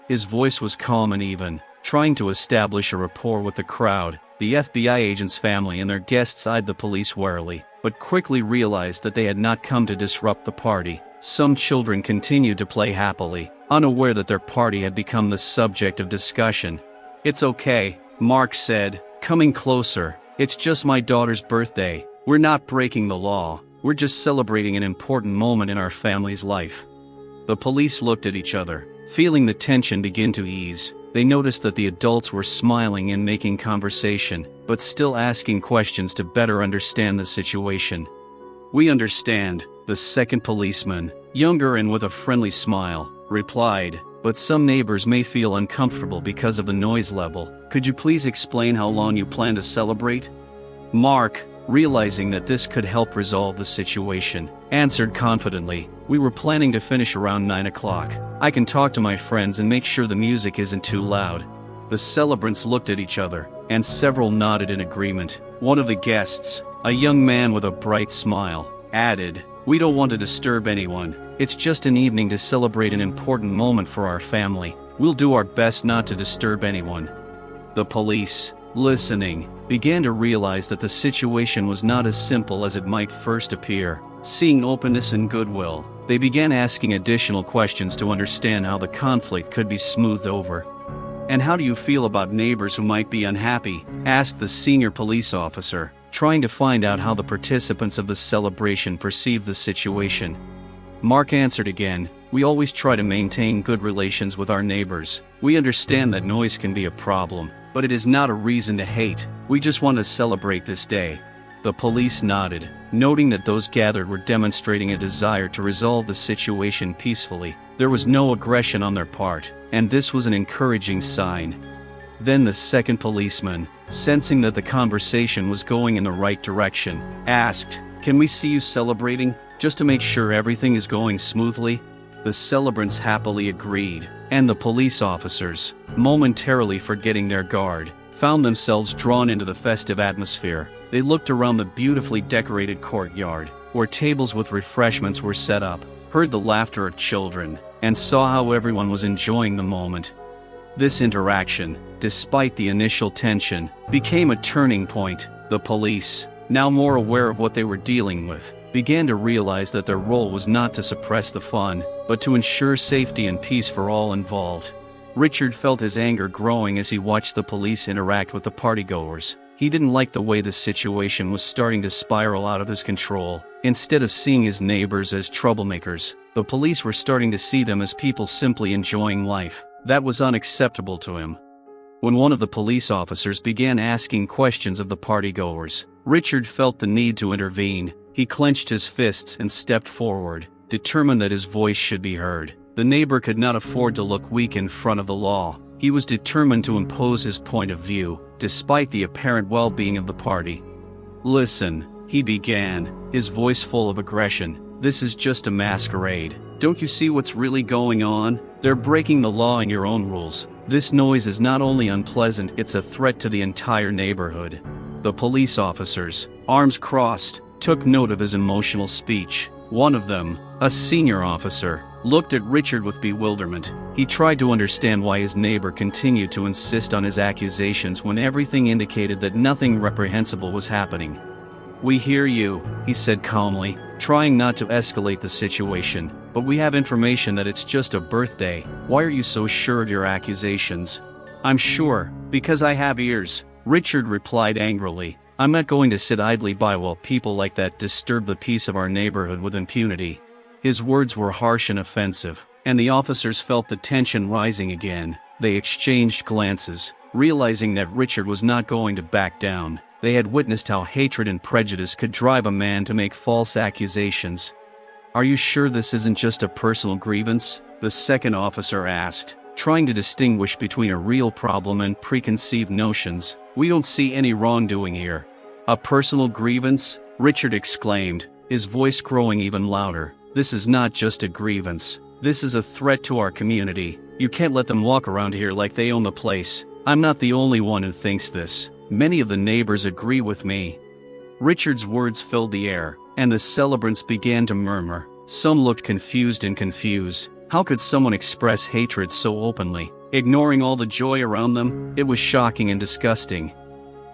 His voice was calm and even, trying to establish a rapport with the crowd. The FBI agent's family and their guests eyed the police warily, but quickly realized that they had not come to disrupt the party. Some children continued to play happily, unaware that their party had become the subject of discussion. "It's okay," Mark said, coming closer. "It's just my daughter's birthday. We're not breaking the law. We're just celebrating an important moment in our family's life." The police looked at each other, feeling the tension begin to ease. They noticed that the adults were smiling and making conversation, but still asking questions to better understand the situation. "We understand," the second policeman, younger and with a friendly smile, replied, "but some neighbors may feel uncomfortable because of the noise level. Could you please explain how long you plan to celebrate?" Mark, realizing that this could help resolve the situation, answered confidently, "We were planning to finish around 9 o'clock. I can talk to my friends and make sure the music isn't too loud." The celebrants looked at each other, and several nodded in agreement. One of the guests, a young man with a bright smile, added, "We don't want to disturb anyone. It's just an evening to celebrate an important moment for our family. We'll do our best not to disturb anyone." The police, listening, began to realize that the situation was not as simple as it might first appear. Seeing openness and goodwill, they began asking additional questions to understand how the conflict could be smoothed over. "And how do you feel about neighbors who might be unhappy?" asked the senior police officer, trying to find out how the participants of the celebration perceived the situation. Mark answered again, "We always try to maintain good relations with our neighbors. We understand that noise can be a problem, but it is not a reason to hate. We just want to celebrate this day." The police nodded, noting that those gathered were demonstrating a desire to resolve the situation peacefully. There was no aggression on their part, and this was an encouraging sign. Then the second policeman, sensing that the conversation was going in the right direction, asked, "Can we see you celebrating, just to make sure everything is going smoothly?" The celebrants happily agreed, and the police officers, momentarily forgetting their guard, found themselves drawn into the festive atmosphere. They looked around the beautifully decorated courtyard, where tables with refreshments were set up, heard the laughter of children, and saw how everyone was enjoying the moment. This interaction, despite the initial tension, became a turning point. The police, now more aware of what they were dealing with, began to realize that their role was not to suppress the fun, but to ensure safety and peace for all involved. Richard felt his anger growing as he watched the police interact with the partygoers. He didn't like the way the situation was starting to spiral out of his control. Instead of seeing his neighbors as troublemakers, the police were starting to see them as people simply enjoying life. That was unacceptable to him. When one of the police officers began asking questions of the partygoers, Richard felt the need to intervene. He clenched his fists and stepped forward, determined that his voice should be heard. The neighbor could not afford to look weak in front of the law. He was determined to impose his point of view, despite the apparent well-being of the party. "Listen," he began, his voice full of aggression. "This is just a masquerade. Don't you see what's really going on? They're breaking the law and your own rules. This noise is not only unpleasant, it's a threat to the entire neighborhood." The police officers, arms crossed, took note of his emotional speech. One of them, a senior officer, looked at Richard with bewilderment. He tried to understand why his neighbor continued to insist on his accusations when everything indicated that nothing reprehensible was happening. "We hear you," he said calmly, trying not to escalate the situation, "but we have information that it's just a birthday. Why are you so sure of your accusations?" "I'm sure, because I have ears," Richard replied angrily. "I'm not going to sit idly by while people like that disturb the peace of our neighborhood with impunity." His words were harsh and offensive, and the officers felt the tension rising again. They exchanged glances, realizing that Richard was not going to back down. They had witnessed how hatred and prejudice could drive a man to make false accusations. "Are you sure this isn't just a personal grievance?" the second officer asked, trying to distinguish between a real problem and preconceived notions. "We don't see any wrongdoing here." "A personal grievance?" Richard exclaimed, his voice growing even louder. "This is not just a grievance. This is a threat to our community. You can't let them walk around here like they own the place. I'm not the only one who thinks this. Many of the neighbors agree with me." Richard's words filled the air, and the celebrants began to murmur. Some looked confused. How could someone express hatred so openly, ignoring all the joy around them? It was shocking and disgusting.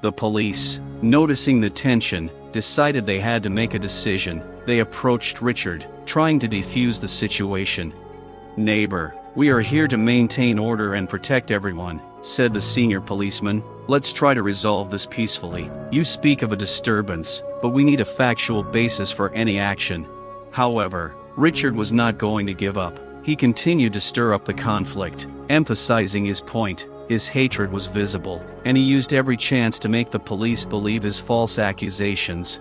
The police, noticing the tension, decided they had to make a decision. They approached Richard, trying to defuse the situation. "Neighbor, we are here to maintain order and protect everyone," said the senior policeman. "Let's try to resolve this peacefully. You speak of a disturbance, but we need a factual basis for any action." However, Richard was not going to give up. He continued to stir up the conflict, emphasizing his point. His hatred was visible, and he used every chance to make the police believe his false accusations.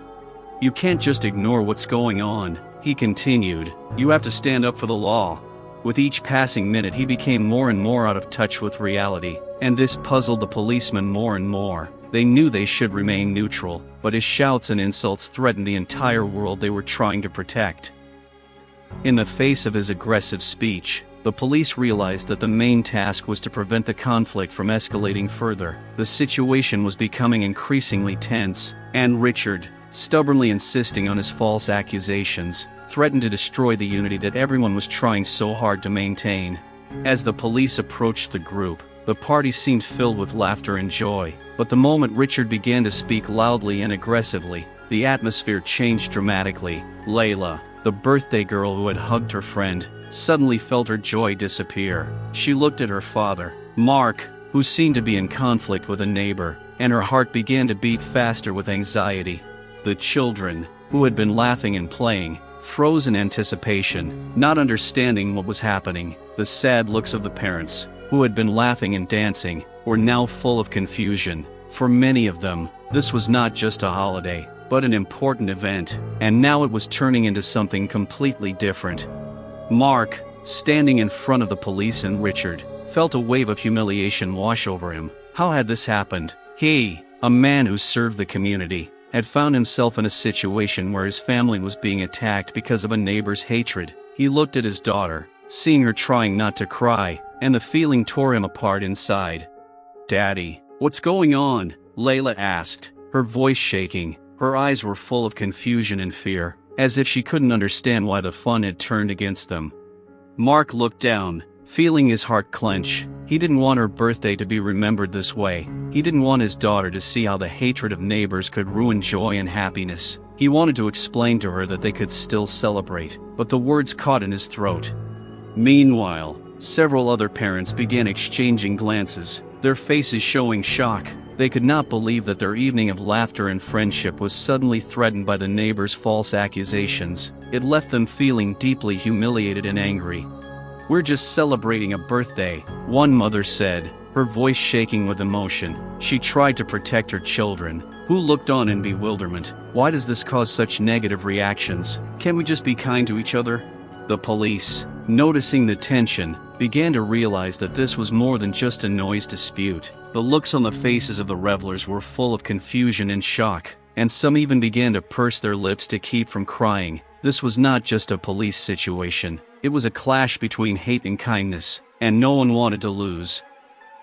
"You can't just ignore what's going on," he continued. "You have to stand up for the law." With each passing minute he became more and more out of touch with reality, and this puzzled the policemen more and more. They knew they should remain neutral, but his shouts and insults threatened the entire world they were trying to protect. In the face of his aggressive speech, the police realized that the main task was to prevent the conflict from escalating further. The situation was becoming increasingly tense, and Richard, stubbornly insisting on his false accusations, threatened to destroy the unity that everyone was trying so hard to maintain. As the police approached the group, the party seemed filled with laughter and joy, but the moment Richard began to speak loudly and aggressively, the atmosphere changed dramatically. Layla, the birthday girl who had hugged her friend, suddenly felt her joy disappear. She looked at her father, Mark, who seemed to be in conflict with a neighbor, and her heart began to beat faster with anxiety. The children, who had been laughing and playing, froze in anticipation, not understanding what was happening. The sad looks of the parents, who had been laughing and dancing, were now full of confusion. For many of them, this was not just a holiday, but an important event, and now it was turning into something completely different. Mark, standing in front of the police and Richard, felt a wave of humiliation wash over him. How had this happened? He, a man who served the community, had found himself in a situation where his family was being attacked because of a neighbor's hatred. He looked at his daughter, seeing her trying not to cry, and the feeling tore him apart inside. "Daddy, what's going on?" Layla asked, her voice shaking. Her eyes were full of confusion and fear, as if she couldn't understand why the fun had turned against them. Mark looked down, feeling his heart clench. He didn't want her birthday to be remembered this way. He didn't want his daughter to see how the hatred of neighbors could ruin joy and happiness. He wanted to explain to her that they could still celebrate, but the words caught in his throat. Meanwhile, several other parents began exchanging glances, their faces showing shock. They could not believe that their evening of laughter and friendship was suddenly threatened by the neighbor's false accusations. It left them feeling deeply humiliated and angry. "We're just celebrating a birthday," one mother said, her voice shaking with emotion. She tried to protect her children, who looked on in bewilderment. "Why does this cause such negative reactions? Can't we just be kind to each other?" The police, noticing the tension, began to realize that this was more than just a noise dispute. The looks on the faces of the revelers were full of confusion and shock, and some even began to purse their lips to keep from crying. This was not just a police situation. It was a clash between hate and kindness, and no one wanted to lose.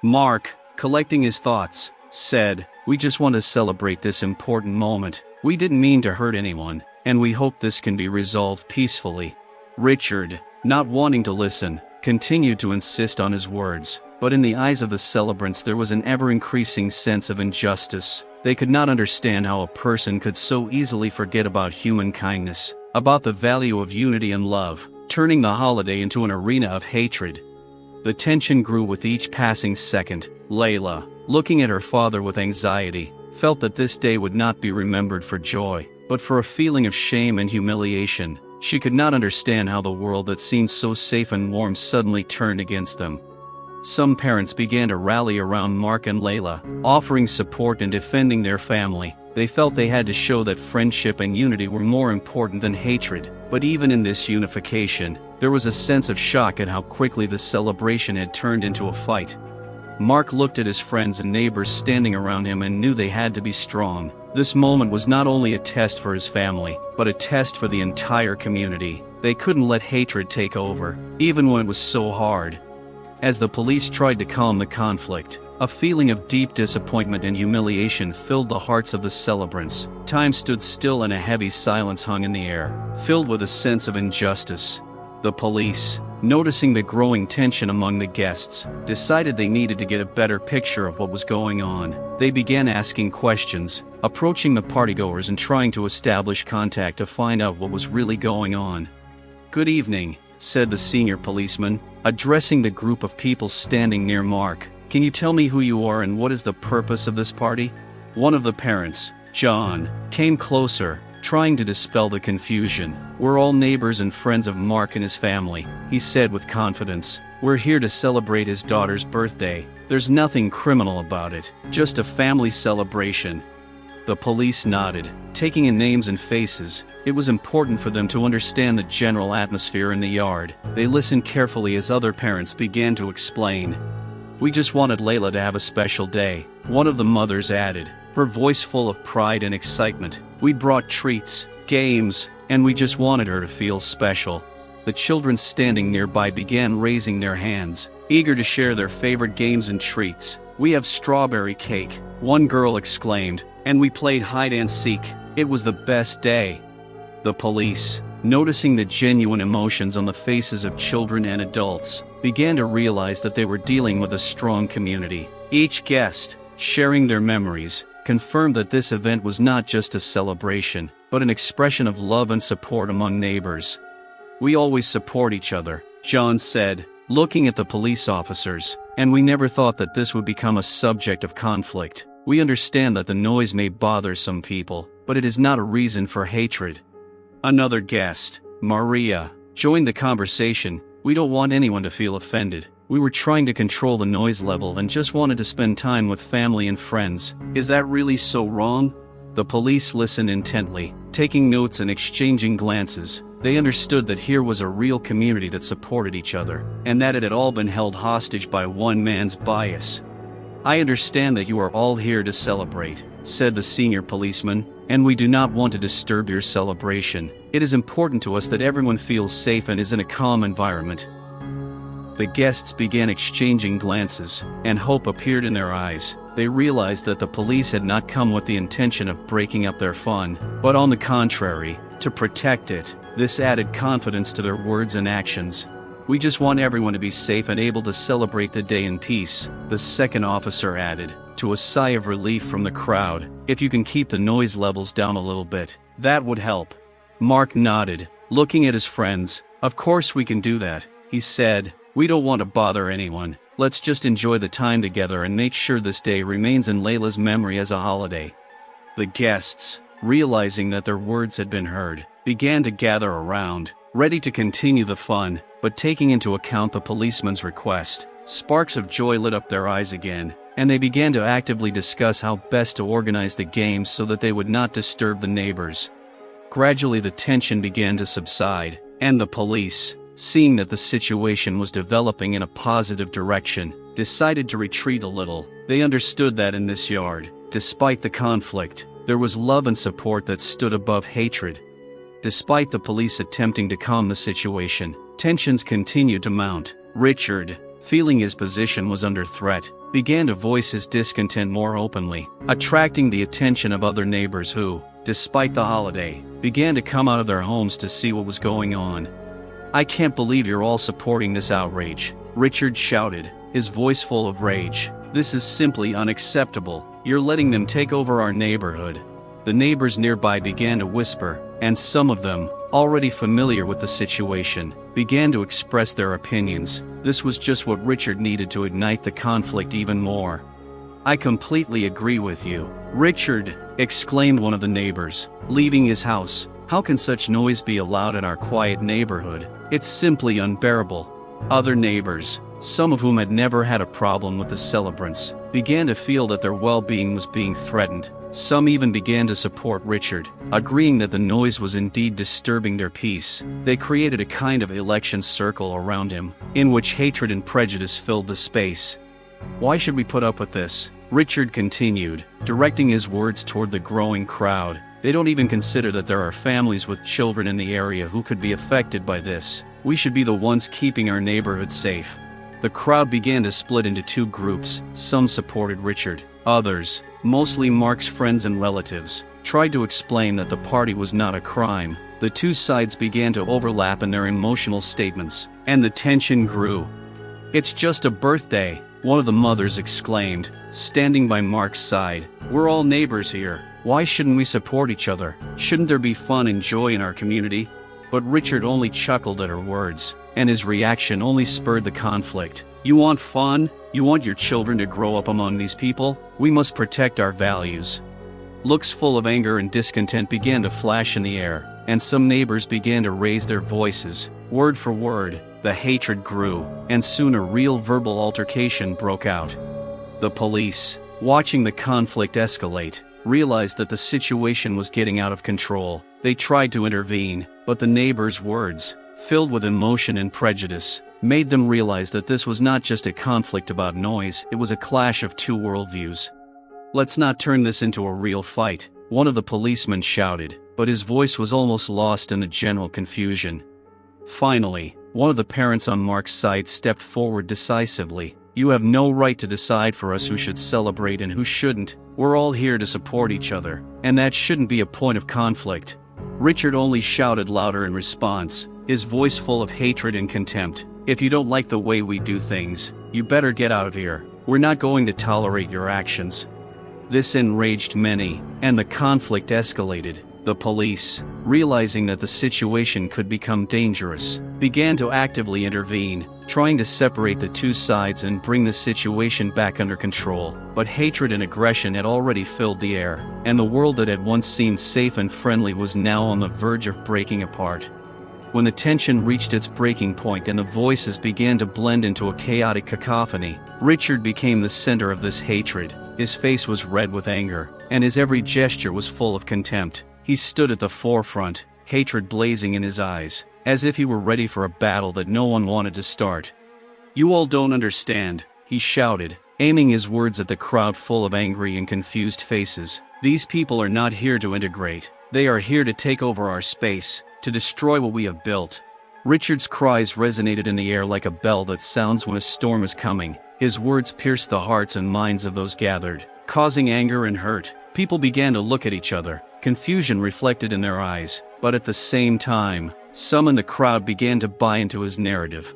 Mark, collecting his thoughts, said, "We just want to celebrate this important moment. We didn't mean to hurt anyone, and we hope this can be resolved peacefully." Richard, not wanting to listen, continued to insist on his words, but in the eyes of the celebrants there was an ever-increasing sense of injustice. They could not understand how a person could so easily forget about human kindness, about the value of unity and love, turning the holiday into an arena of hatred. The tension grew with each passing second. Layla, looking at her father with anxiety, felt that this day would not be remembered for joy, but for a feeling of shame and humiliation. She could not understand how the world that seemed so safe and warm suddenly turned against them. Some parents began to rally around Mark and Layla, offering support and defending their family. They felt they had to show that friendship and unity were more important than hatred. But even in this unification, there was a sense of shock at how quickly the celebration had turned into a fight. Mark looked at his friends and neighbors standing around him and knew they had to be strong. This moment was not only a test for his family, but a test for the entire community. They couldn't let hatred take over, even when it was so hard. As the police tried to calm the conflict, a feeling of deep disappointment and humiliation filled the hearts of the celebrants. Time stood still and a heavy silence hung in the air, filled with a sense of injustice. The police, noticing the growing tension among the guests, decided they needed to get a better picture of what was going on. They began asking questions, approaching the partygoers and trying to establish contact to find out what was really going on. "Good evening," said the senior policeman, addressing the group of people standing near Mark. "Can you tell me who you are and what is the purpose of this party?" One of the parents, John, came closer, trying to dispel the confusion. "We're all neighbors and friends of Mark and his family," he said with confidence. "We're here to celebrate his daughter's birthday. There's nothing criminal about it, just a family celebration." The police nodded, taking in names and faces. It was important for them to understand the general atmosphere in the yard. They listened carefully as other parents began to explain. "We just wanted Layla to have a special day," one of the mothers added, her voice full of pride and excitement. "We brought treats, games, and we just wanted her to feel special." The children standing nearby began raising their hands, eager to share their favorite games and treats. "We have strawberry cake," one girl exclaimed, "and we played hide and seek. It was the best day." The police, noticing the genuine emotions on the faces of children and adults, began to realize that they were dealing with a strong community. Each guest, sharing their memories, confirmed that this event was not just a celebration, but an expression of love and support among neighbors. "We always support each other," John said, looking at the police officers, "and we never thought that this would become a subject of conflict. We understand that the noise may bother some people, but it is not a reason for hatred." Another guest, Maria, joined the conversation. "We don't want anyone to feel offended. We were trying to control the noise level and just wanted to spend time with family and friends. Is that really so wrong?" The police listened intently, taking notes and exchanging glances. They understood that here was a real community that supported each other, and that it had all been held hostage by one man's bias. "I understand that you are all here to celebrate," said the senior policeman, "and we do not want to disturb your celebration. It is important to us that everyone feels safe and is in a calm environment." The guests began exchanging glances, and hope appeared in their eyes. They realized that the police had not come with the intention of breaking up their fun, but on the contrary, to protect it. This added confidence to their words and actions. "We just want everyone to be safe and able to celebrate the day in peace," the second officer added, to a sigh of relief from the crowd. "If you can keep the noise levels down a little bit, that would help." Mark nodded, looking at his friends. "Of course we can do that," he said. "We don't want to bother anyone. Let's just enjoy the time together and make sure this day remains in Layla's memory as a holiday." The guests, realizing that their words had been heard, began to gather around, ready to continue the fun, but taking into account the policeman's request. Sparks of joy lit up their eyes again, and they began to actively discuss how best to organize the games so that they would not disturb the neighbors. Gradually the tension began to subside, and the police, seeing that the situation was developing in a positive direction, decided to retreat a little. They understood that in this yard, despite the conflict, there was love and support that stood above hatred. Despite the police attempting to calm the situation, tensions continued to mount. Richard, feeling his position was under threat, began to voice his discontent more openly, attracting the attention of other neighbors who, despite the holiday, began to come out of their homes to see what was going on. "I can't believe you're all supporting this outrage," Richard shouted, his voice full of rage. "This is simply unacceptable. You're letting them take over our neighborhood." The neighbors nearby began to whisper, and some of them, already familiar with the situation, began to express their opinions. This was just what Richard needed to ignite the conflict even more. "I completely agree with you, Richard," exclaimed one of the neighbors, leaving his house. "How can such noise be allowed in our quiet neighborhood? It's simply unbearable." Other neighbors, some of whom had never had a problem with the celebrants, began to feel that their well-being was being threatened. Some even began to support Richard, agreeing that the noise was indeed disturbing their peace. They created a kind of election circle around him, in which hatred and prejudice filled the space. "Why should we put up with this?" Richard continued, directing his words toward the growing crowd. "They don't even consider that there are families with children in the area who could be affected by this. We should be the ones keeping our neighborhood safe." The crowd began to split into two groups. Some supported Richard. Others, mostly Mark's friends and relatives, tried to explain that the party was not a crime. The two sides began to overlap in their emotional statements, and the tension grew. "It's just a birthday," one of the mothers exclaimed, standing by Mark's side. "We're all neighbors here. Why shouldn't we support each other? Shouldn't there be fun and joy in our community?" But Richard only chuckled at her words, and his reaction only spurred the conflict. "You want fun? You want your children to grow up among these people? We must protect our values." Looks full of anger and discontent began to flash in the air, and some neighbors began to raise their voices. Word for word, the hatred grew, and soon a real verbal altercation broke out. The police, watching the conflict escalate, realized that the situation was getting out of control. They tried to intervene, but the neighbors' words, filled with emotion and prejudice, made them realize that this was not just a conflict about noise, it was a clash of two worldviews. "Let's not turn this into a real fight," one of the policemen shouted, but his voice was almost lost in the general confusion. Finally, one of the parents on Mark's side stepped forward decisively. "You have no right to decide for us who should celebrate and who shouldn't. We're all here to support each other, and that shouldn't be a point of conflict." Richard only shouted louder in response, his voice full of hatred and contempt. "If you don't like the way we do things, you better get out of here. We're not going to tolerate your actions." This enraged many, and the conflict escalated. The police, realizing that the situation could become dangerous, began to actively intervene, trying to separate the two sides and bring the situation back under control. But hatred and aggression had already filled the air, and the world that had once seemed safe and friendly was now on the verge of breaking apart. When the tension reached its breaking point and the voices began to blend into a chaotic cacophony, Richard became the center of this hatred. His face was red with anger, and his every gesture was full of contempt. He stood at the forefront, hatred blazing in his eyes, as if he were ready for a battle that no one wanted to start. "You all don't understand," he shouted, aiming his words at the crowd full of angry and confused faces. "These people are not here to integrate. They are here to take over our space, to destroy what we have built." Richard's cries resonated in the air like a bell that sounds when a storm is coming. His words pierced the hearts and minds of those gathered, causing anger and hurt. People began to look at each other, confusion reflected in their eyes, but at the same time, some in the crowd began to buy into his narrative.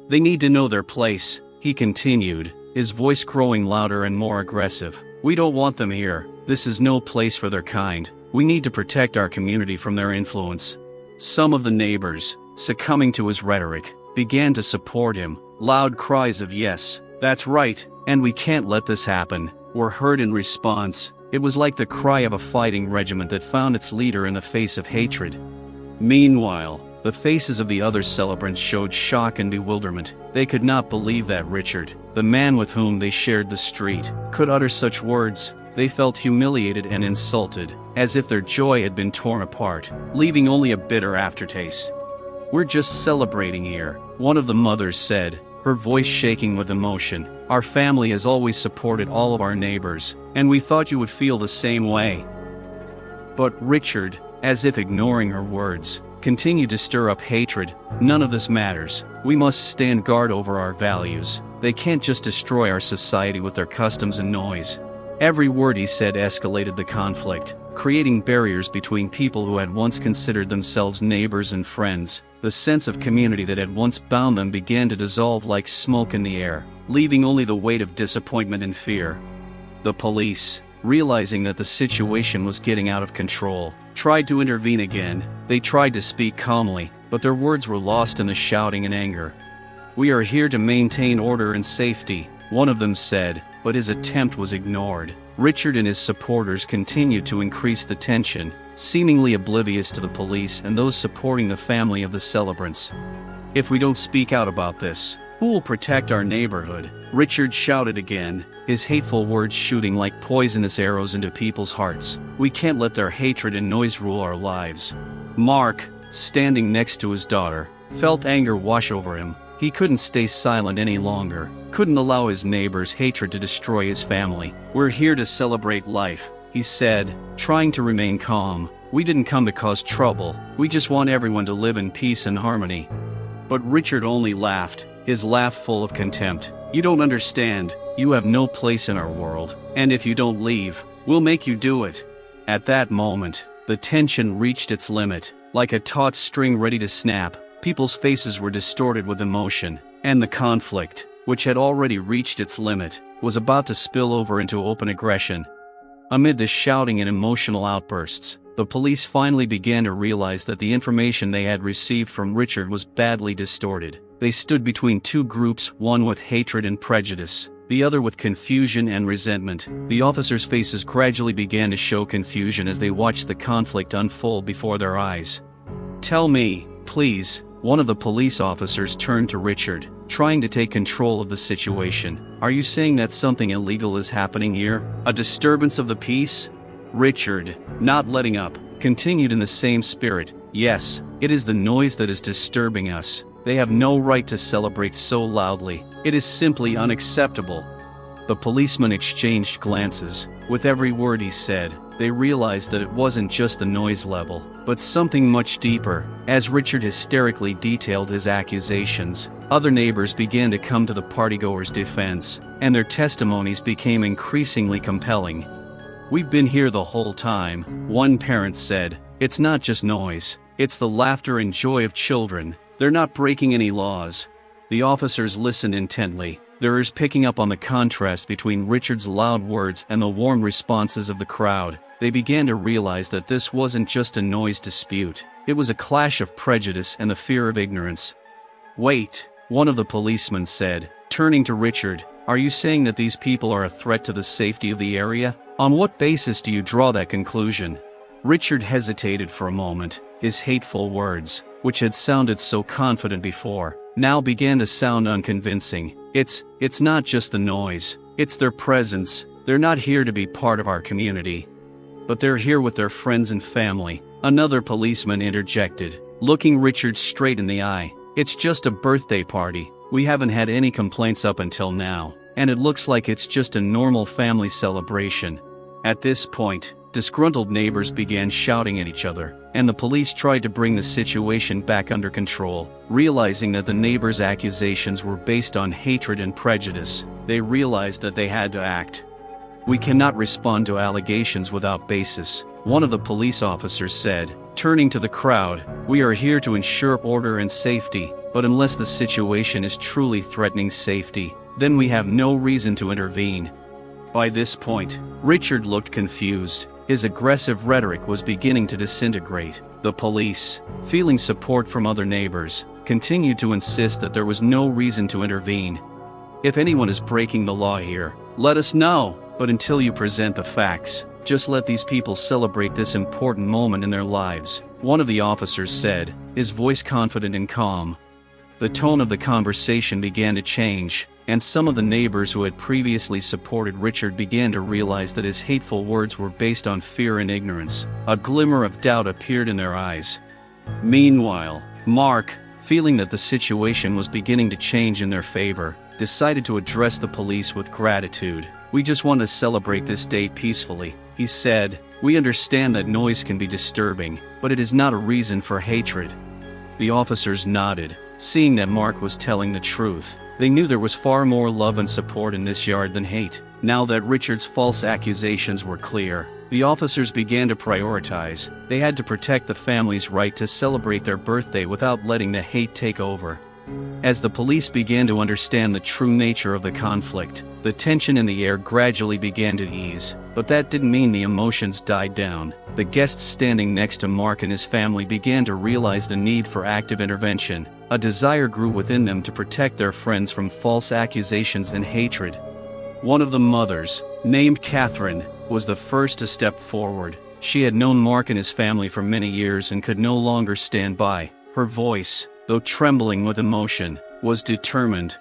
"They need to know their place," he continued, his voice growing louder and more aggressive. "We don't want them here. This is no place for their kind. We need to protect our community from their influence." Some of the neighbors, succumbing to his rhetoric, began to support him. Loud cries of "Yes, that's right, and we can't let this happen," were heard in response. It was like the cry of a fighting regiment that found its leader in the face of hatred. Meanwhile, the faces of the other celebrants showed shock and bewilderment. They could not believe that Richard, the man with whom they shared the street, could utter such words. They felt humiliated and insulted, as if their joy had been torn apart, leaving only a bitter aftertaste. "We're just celebrating here," one of the mothers said, her voice shaking with emotion. "Our family has always supported all of our neighbors, and we thought you would feel the same way." But Richard, as if ignoring her words, continued to stir up hatred. "None of this matters. We must stand guard over our values. They can't just destroy our society with their customs and noise. Every word he said escalated the conflict, creating barriers between people who had once considered themselves neighbors and friends. The sense of community that had once bound them began to dissolve like smoke in the air, leaving only the weight of disappointment and fear. The police, realizing that the situation was getting out of control, tried to intervene again. They tried to speak calmly, but their words were lost in the shouting and anger. "We are here to maintain order and safety," one of them said, but his attempt was ignored. Richard and his supporters continued to increase the tension, seemingly oblivious to the police and those supporting the family of the celebrants. "If we don't speak out about this, who will protect our neighborhood?" Richard shouted again, his hateful words shooting like poisonous arrows into people's hearts. "We can't let their hatred and noise rule our lives." Mark, standing next to his daughter, felt anger wash over him. He couldn't stay silent any longer, couldn't allow his neighbor's hatred to destroy his family. "We're here to celebrate life," he said, trying to remain calm. "We didn't come to cause trouble, we just want everyone to live in peace and harmony." But Richard only laughed, his laugh full of contempt. "You don't understand, you have no place in our world, and if you don't leave, we'll make you do it." At that moment, the tension reached its limit, like a taut string ready to snap. People's faces were distorted with emotion, and the conflict, which had already reached its limit, was about to spill over into open aggression. Amid the shouting and emotional outbursts, the police finally began to realize that the information they had received from Richard was badly distorted. They stood between two groups, one with hatred and prejudice, the other with confusion and resentment. The officers' faces gradually began to show confusion as they watched the conflict unfold before their eyes. "Tell me, please," one of the police officers turned to Richard, trying to take control of the situation. "Are you saying that something illegal is happening here? A disturbance of the peace?" Richard, not letting up, continued in the same spirit. "Yes, it is the noise that is disturbing us. They have no right to celebrate so loudly. It is simply unacceptable." The policemen exchanged glances. With every word he said, they realized that it wasn't just the noise level, but something much deeper. As Richard hysterically detailed his accusations, other neighbors began to come to the partygoers' defense, and their testimonies became increasingly compelling. "We've been here the whole time," one parent said. "It's not just noise, it's the laughter and joy of children. They're not breaking any laws." The officers listened intently, their ears picking up on the contrast between Richard's loud words and the warm responses of the crowd. They began to realize that this wasn't just a noise dispute, it was a clash of prejudice and the fear of ignorance. "Wait," one of the policemen said, turning to Richard, "are you saying that these people are a threat to the safety of the area? On what basis do you draw that conclusion?" Richard hesitated for a moment, his hateful words, which had sounded so confident before, now began to sound unconvincing. It's not just the noise, it's their presence. They're not here to be part of our community, but they're here with their friends and family," another policeman interjected, looking Richard straight in the eye. "It's just a birthday party. We haven't had any complaints up until now, and it looks like it's just a normal family celebration." At this point, disgruntled neighbors began shouting at each other, and the police tried to bring the situation back under control. Realizing that the neighbors' accusations were based on hatred and prejudice, they realized that they had to act. "We cannot respond to allegations without basis," one of the police officers said, turning to the crowd. "We are here to ensure order and safety, but unless the situation is truly threatening safety, then we have no reason to intervene." By this point, Richard looked confused. His aggressive rhetoric was beginning to disintegrate. The police, feeling support from other neighbors, continued to insist that there was no reason to intervene. "If anyone is breaking the law here, let us know, but until you present the facts, just let these people celebrate this important moment in their lives," one of the officers said, his voice confident and calm. The tone of the conversation began to change, and some of the neighbors who had previously supported Richard began to realize that his hateful words were based on fear and ignorance. A glimmer of doubt appeared in their eyes. Meanwhile, Mark, feeling that the situation was beginning to change in their favor, decided to address the police with gratitude. "We just want to celebrate this day peacefully," he said. "We understand that noise can be disturbing, but it is not a reason for hatred." The officers nodded, seeing that Mark was telling the truth. They knew there was far more love and support in this yard than hate. Now that Richard's false accusations were clear, the officers began to prioritize. They had to protect the family's right to celebrate their birthday without letting the hate take over. As the police began to understand the true nature of the conflict, the tension in the air gradually began to ease, but that didn't mean the emotions died down. The guests standing next to Mark and his family began to realize the need for active intervention. A desire grew within them to protect their friends from false accusations and hatred. One of the mothers, named Catherine, was the first to step forward. She had known Mark and his family for many years and could no longer stand by. Her voice, though trembling with emotion, was determined.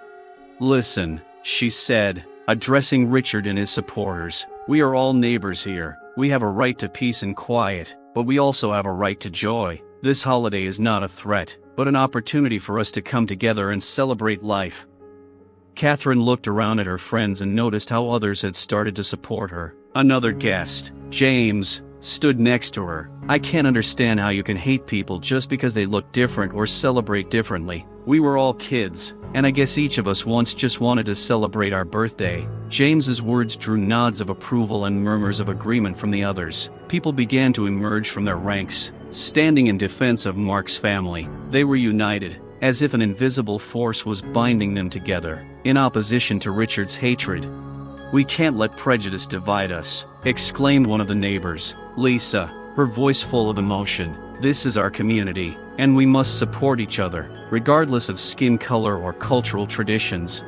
"Listen," she said, addressing Richard and his supporters. "We are all neighbors here. We have a right to peace and quiet, but we also have a right to joy. This holiday is not a threat, but an opportunity for us to come together and celebrate life." Catherine looked around at her friends and noticed how others had started to support her. Another guest, James, stood next to her. "I can't understand how you can hate people just because they look different or celebrate differently. We were all kids, and I guess each of us once just wanted to celebrate our birthday." James's words drew nods of approval and murmurs of agreement from the others. People began to emerge from their ranks, standing in defense of Mark's family. They were united, as if an invisible force was binding them together, in opposition to Richard's hatred. "We can't let prejudice divide us," exclaimed one of the neighbors, Lisa, her voice full of emotion. "This is our community, and we must support each other, regardless of skin color or cultural traditions."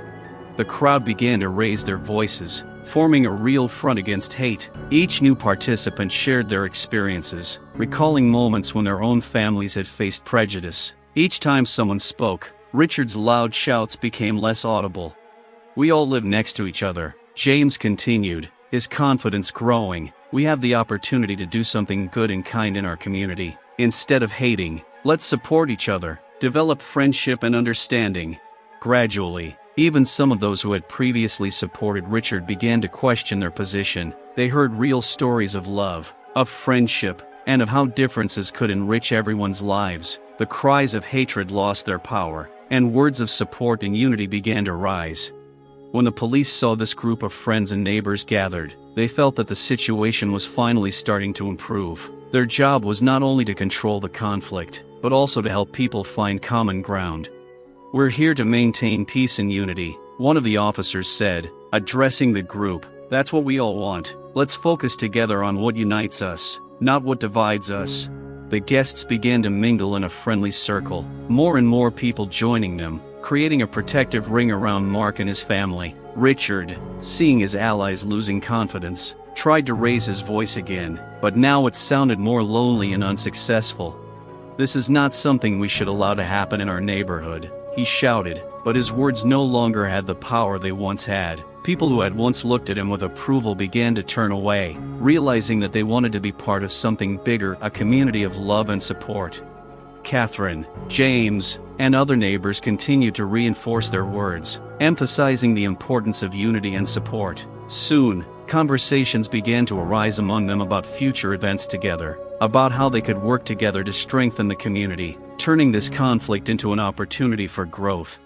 The crowd began to raise their voices, forming a real front against hate. Each new participant shared their experiences, recalling moments when their own families had faced prejudice. Each time someone spoke, Richard's loud shouts became less audible. "We all live next to each other," James continued, his confidence growing. "We have the opportunity to do something good and kind in our community. Instead of hating, let's support each other, develop friendship and understanding." Gradually, even some of those who had previously supported Richard began to question their position. They heard real stories of love, of friendship, and of how differences could enrich everyone's lives. The cries of hatred lost their power, and words of support and unity began to rise. When the police saw this group of friends and neighbors gathered, they felt that the situation was finally starting to improve. Their job was not only to control the conflict, but also to help people find common ground. "We're here to maintain peace and unity," one of the officers said, addressing the group. "That's what we all want. Let's focus together on what unites us, not what divides us." The guests began to mingle in a friendly circle, more and more people joining them, creating a protective ring around Mark and his family. Richard, seeing his allies losing confidence, tried to raise his voice again, but now it sounded more lonely and unsuccessful. "This is not something we should allow to happen in our neighborhood," he shouted, but his words no longer had the power they once had. People who had once looked at him with approval began to turn away, realizing that they wanted to be part of something bigger, a community of love and support. Catherine, James, and other neighbors continued to reinforce their words, emphasizing the importance of unity and support. Soon, conversations began to arise among them about future events together, about how they could work together to strengthen the community, turning this conflict into an opportunity for growth.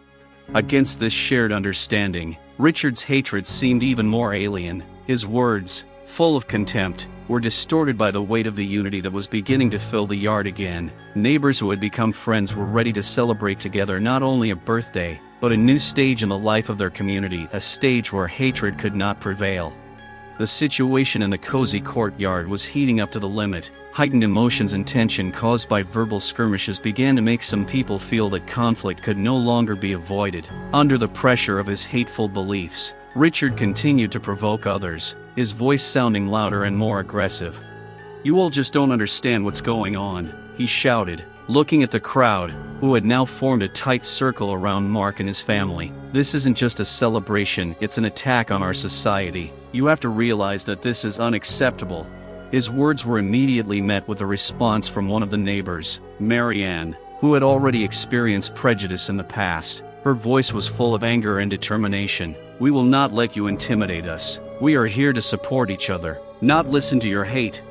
Against this shared understanding, Richard's hatred seemed even more alien. His words, full of contempt, were distorted by the weight of the unity that was beginning to fill the yard again. Neighbors who had become friends were ready to celebrate together not only a birthday, but a new stage in the life of their community, a stage where hatred could not prevail. The situation in the cozy courtyard was heating up to the limit. Heightened emotions and tension caused by verbal skirmishes began to make some people feel that conflict could no longer be avoided. Under the pressure of his hateful beliefs, Richard continued to provoke others, his voice sounding louder and more aggressive. "You all just don't understand what's going on," he shouted, looking at the crowd, who had now formed a tight circle around Mark and his family. "This isn't just a celebration, it's an attack on our society. You have to realize that this is unacceptable." His words were immediately met with a response from one of the neighbors, Marianne, who had already experienced prejudice in the past. Her voice was full of anger and determination. "We will not let you intimidate us. We are here to support each other, not listen to your hate."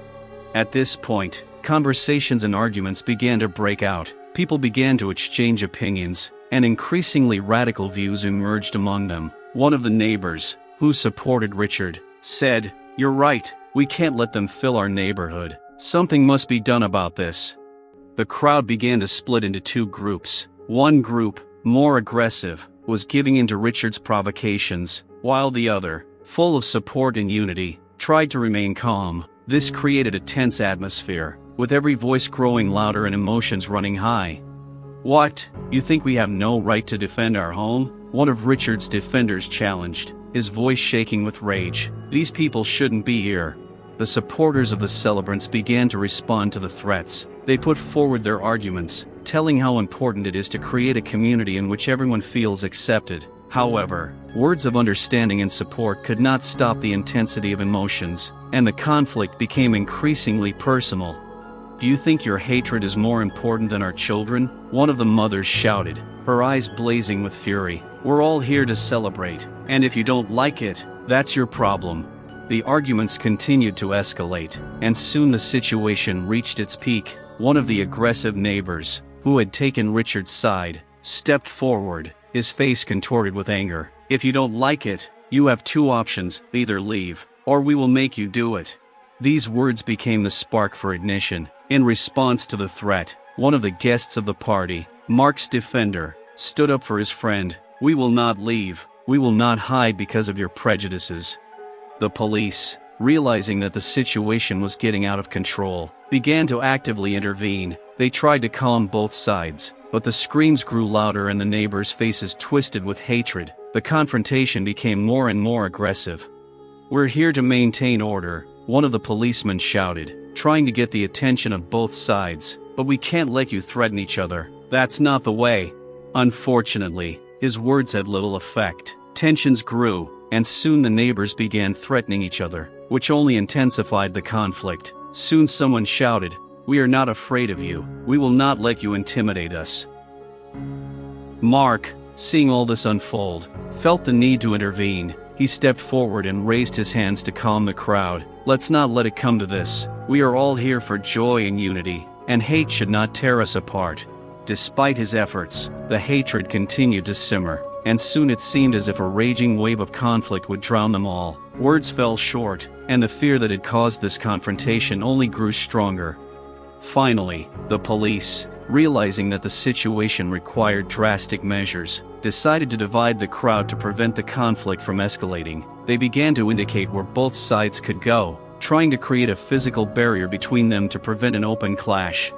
At this point, conversations and arguments began to break out. People began to exchange opinions, and increasingly radical views emerged among them. One of the neighbors, who supported Richard, said, "You're right, we can't let them fill our neighborhood. Something must be done about this." The crowd began to split into two groups. One group, more aggressive, was giving in to Richard's provocations, while the other, full of support and unity, tried to remain calm. This created a tense atmosphere, with every voice growing louder and emotions running high. "What? You think we have no right to defend our home?" one of Richard's defenders challenged, his voice shaking with rage. "These people shouldn't be here." The supporters of the celebrants began to respond to the threats. They put forward their arguments, telling how important it is to create a community in which everyone feels accepted. However, words of understanding and support could not stop the intensity of emotions, and the conflict became increasingly personal. "Do you think your hatred is more important than our children?" one of the mothers shouted, her eyes blazing with fury. "We're all here to celebrate, and if you don't like it, that's your problem." The arguments continued to escalate, and soon the situation reached its peak. One of the aggressive neighbors, who had taken Richard's side, stepped forward, his face contorted with anger. "If you don't like it, you have two options: either leave, or we will make you do it." These words became the spark for ignition. In response to the threat, one of the guests of the party, Mark's defender, stood up for his friend. "We will not leave. We will not hide because of your prejudices." The police, realizing that the situation was getting out of control, began to actively intervene. They tried to calm both sides, but the screams grew louder and the neighbors' faces twisted with hatred. The confrontation became more and more aggressive. "We're here to maintain order," one of the policemen shouted, trying to get the attention of both sides. "But we can't let you threaten each other. That's not the way." Unfortunately, his words had little effect. Tensions grew, and soon the neighbors began threatening each other, which only intensified the conflict. Soon someone shouted, "We are not afraid of you. We will not let you intimidate us." Mark, seeing all this unfold, felt the need to intervene. He stepped forward and raised his hands to calm the crowd. "Let's not let it come to this. We are all here for joy and unity, and hate should not tear us apart." Despite his efforts, the hatred continued to simmer, and soon it seemed as if a raging wave of conflict would drown them all. Words fell short, and the fear that had caused this confrontation only grew stronger. Finally, the police, realizing that the situation required drastic measures, decided to divide the crowd to prevent the conflict from escalating. They began to indicate where both sides could go, trying to create a physical barrier between them to prevent an open clash.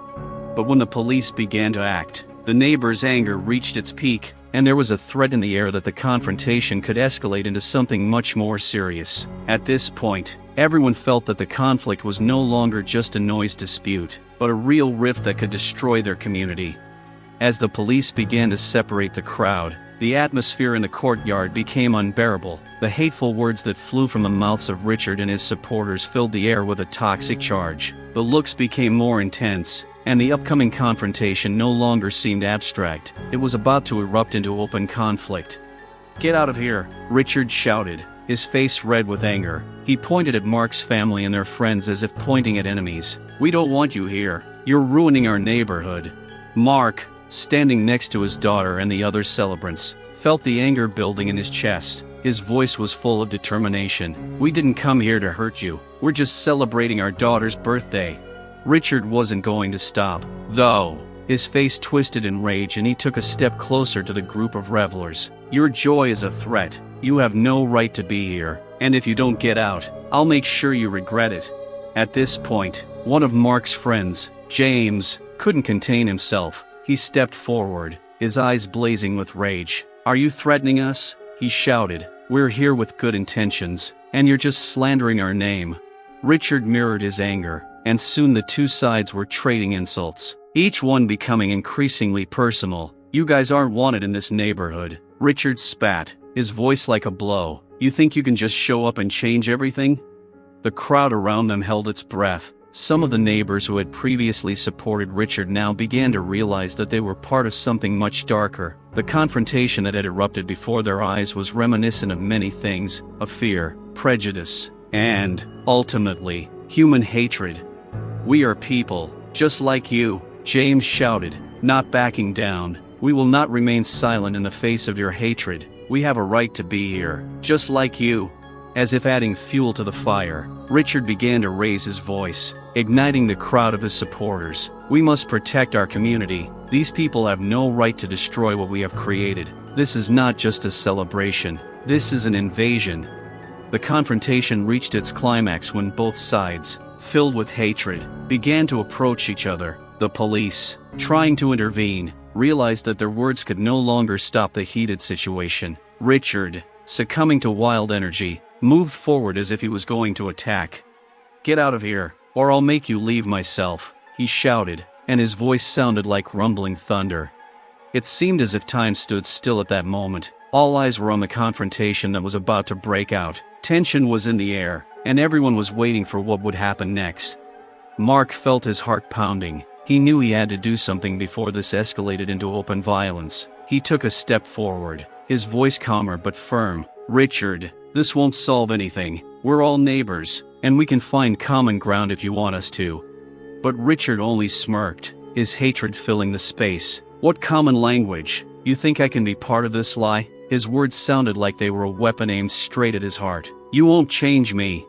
But when the police began to act, the neighbors' anger reached its peak, and there was a threat in the air that the confrontation could escalate into something much more serious. At this point, everyone felt that the conflict was no longer just a noise dispute, but a real rift that could destroy their community. As the police began to separate the crowd, the atmosphere in the courtyard became unbearable. The hateful words that flew from the mouths of Richard and his supporters filled the air with a toxic charge. The looks became more intense, and the upcoming confrontation no longer seemed abstract. It was about to erupt into open conflict. "Get out of here," Richard shouted, his face red with anger. He pointed at Mark's family and their friends as if pointing at enemies. "We don't want you here. You're ruining our neighborhood." Mark, standing next to his daughter and the other celebrants, felt the anger building in his chest. His voice was full of determination. "We didn't come here to hurt you. We're just celebrating our daughter's birthday." Richard wasn't going to stop, though. His face twisted in rage and he took a step closer to the group of revelers. "Your joy is a threat. You have no right to be here, and if you don't get out, I'll make sure you regret it." At this point, one of Mark's friends, James, couldn't contain himself. He stepped forward, his eyes blazing with rage. "Are you threatening us?" he shouted. "We're here with good intentions, and you're just slandering our name." Richard mirrored his anger, and soon the two sides were trading insults, each one becoming increasingly personal. "You guys aren't wanted in this neighborhood." Richard spat, his voice like a blow. "You think you can just show up and change everything?" The crowd around them held its breath. Some of the neighbors who had previously supported Richard now began to realize that they were part of something much darker. The confrontation that had erupted before their eyes was reminiscent of many things: of fear, prejudice, and, ultimately, human hatred. "We are people, just like you," James shouted, not backing down. We will not remain silent in the face of your hatred. We have a right to be here, just like you." As if adding fuel to the fire, Richard began to raise his voice, igniting the crowd of his supporters. "We must protect our community. These people have no right to destroy what we have created. This is not just a celebration. This is an invasion." The confrontation reached its climax when both sides, filled with hatred, began to approach each other. The police, trying to intervene, realized that their words could no longer stop the heated situation. Richard, succumbing to wild energy, moved forward as if he was going to attack. "Get out of here, or I'll make you leave myself," he shouted, and his voice sounded like rumbling thunder. It seemed as if time stood still at that moment. All eyes were on the confrontation that was about to break out. Tension was in the air, and everyone was waiting for what would happen next. Mark felt his heart pounding. He knew he had to do something before this escalated into open violence. He took a step forward, his voice calmer but firm. "Richard, this won't solve anything. We're all neighbors, and we can find common ground if you want us to." But Richard only smirked, his hatred filling the space. "What common language? You think I can be part of this lie?" His words sounded like they were a weapon aimed straight at his heart. "You won't change me."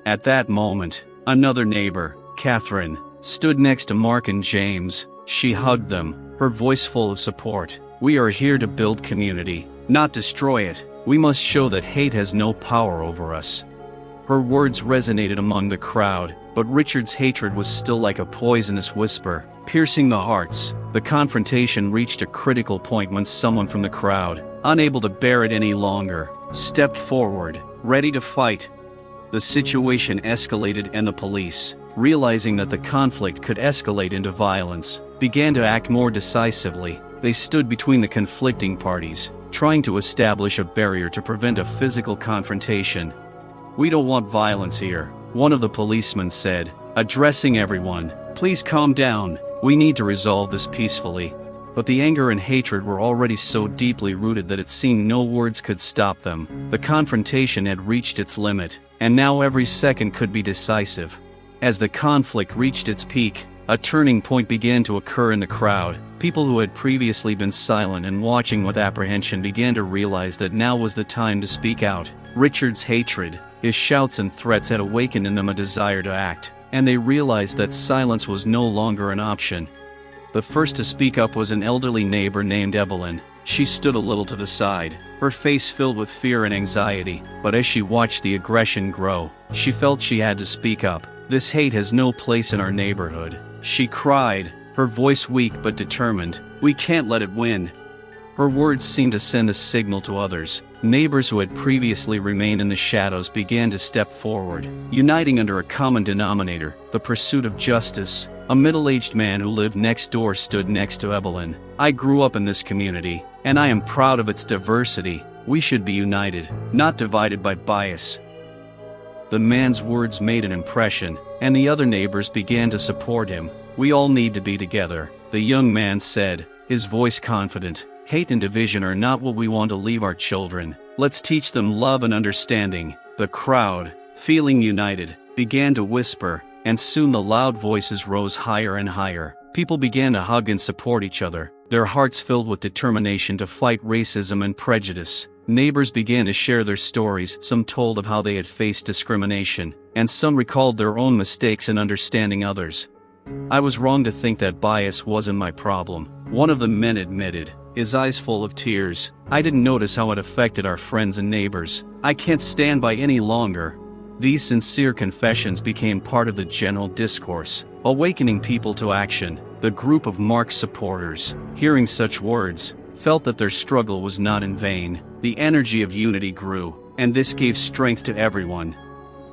At that moment, another neighbor, Catherine, stood next to Mark and James. She hugged them, her voice full of support. "We are here to build community, not destroy it. We must show that hate has no power over us." Her words resonated among the crowd, but Richard's hatred was still like a poisonous whisper, piercing the hearts. The confrontation reached a critical point when someone from the crowd, unable to bear it any longer, stepped forward, ready to fight. The situation escalated, and the police, realizing that the conflict could escalate into violence, began to act more decisively. They stood between the conflicting parties, trying to establish a barrier to prevent a physical confrontation. "We don't want violence here," one of the policemen said, addressing everyone. "Please calm down. We need to resolve this peacefully." But the anger and hatred were already so deeply rooted that it seemed no words could stop them. The confrontation had reached its limit, and now every second could be decisive. As the conflict reached its peak, a turning point began to occur in the crowd. People who had previously been silent and watching with apprehension began to realize that now was the time to speak out. Richard's hatred, his shouts and threats had awakened in them a desire to act, and they realized that silence was no longer an option. The first to speak up was an elderly neighbor named Evelyn. She stood a little to the side, her face filled with fear and anxiety, but as she watched the aggression grow, she felt she had to speak up. "This hate has no place in our neighborhood," she cried, her voice weak but determined. "We can't let it win." Her words seemed to send a signal to others. Neighbors who had previously remained in the shadows began to step forward, uniting under a common denominator, the pursuit of justice. A middle-aged man who lived next door stood next to Evelyn. "I grew up in this community, and I am proud of its diversity. We should be united, not divided by bias." The man's words made an impression, and the other neighbors began to support him. "We all need to be together," the young man said, his voice confident. "Hate and division are not what we want to leave our children. Let's teach them love and understanding." The crowd, feeling united, began to whisper, and soon the loud voices rose higher and higher. People began to hug and support each other, their hearts filled with determination to fight racism and prejudice. Neighbors began to share their stories, some told of how they had faced discrimination, and some recalled their own mistakes in understanding others. "I was wrong to think that bias wasn't my problem," one of the men admitted, his eyes full of tears. "I didn't notice how it affected our friends and neighbors. I can't stand by any longer." These sincere confessions became part of the general discourse, awakening people to action. The group of Mark's supporters, hearing such words, felt that their struggle was not in vain. The energy of unity grew, and this gave strength to everyone.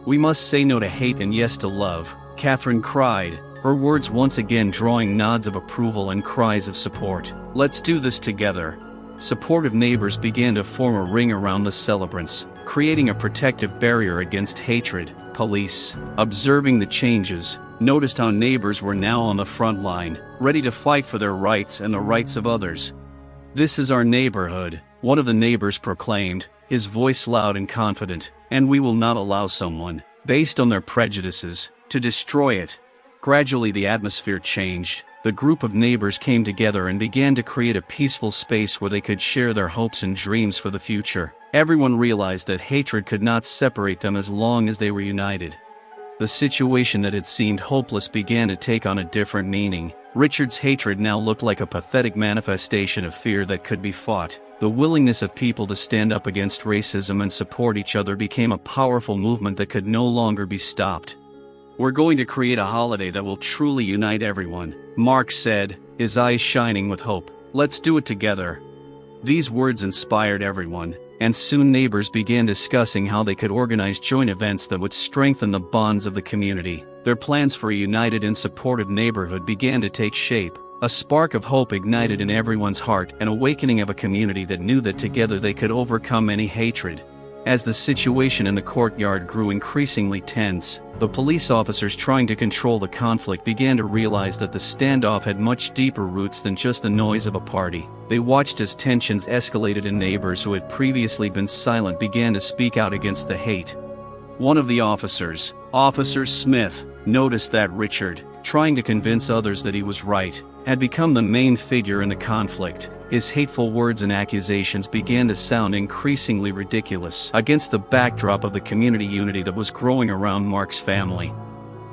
"We must say no to hate and yes to love," Catherine cried, her words once again drawing nods of approval and cries of support. "Let's do this together." Supportive neighbors began to form a ring around the celebrants, creating a protective barrier against hatred. Police, observing the changes, noticed how neighbors were now on the front line, ready to fight for their rights and the rights of others. "This is our neighborhood," one of the neighbors proclaimed, his voice loud and confident, "and we will not allow someone, based on their prejudices, to destroy it." Gradually the atmosphere changed. The group of neighbors came together and began to create a peaceful space where they could share their hopes and dreams for the future. Everyone realized that hatred could not separate them as long as they were united. The situation that had seemed hopeless began to take on a different meaning. Richard's hatred now looked like a pathetic manifestation of fear that could be fought. The willingness of people to stand up against racism and support each other became a powerful movement that could no longer be stopped. "We're going to create a holiday that will truly unite everyone," Mark said, his eyes shining with hope. "Let's do it together." These words inspired everyone, and soon neighbors began discussing how they could organize joint events that would strengthen the bonds of the community. Their plans for a united and supportive neighborhood began to take shape. A spark of hope ignited in everyone's heart, an awakening of a community that knew that together they could overcome any hatred. As the situation in the courtyard grew increasingly tense, the police officers trying to control the conflict began to realize that the standoff had much deeper roots than just the noise of a party. They watched as tensions escalated and neighbors who had previously been silent began to speak out against the hate. One of the officers, Officer Smith, noticed that Richard, trying to convince others that he was right, had become the main figure in the conflict. His hateful words and accusations began to sound increasingly ridiculous against the backdrop of the community unity that was growing around Mark's family.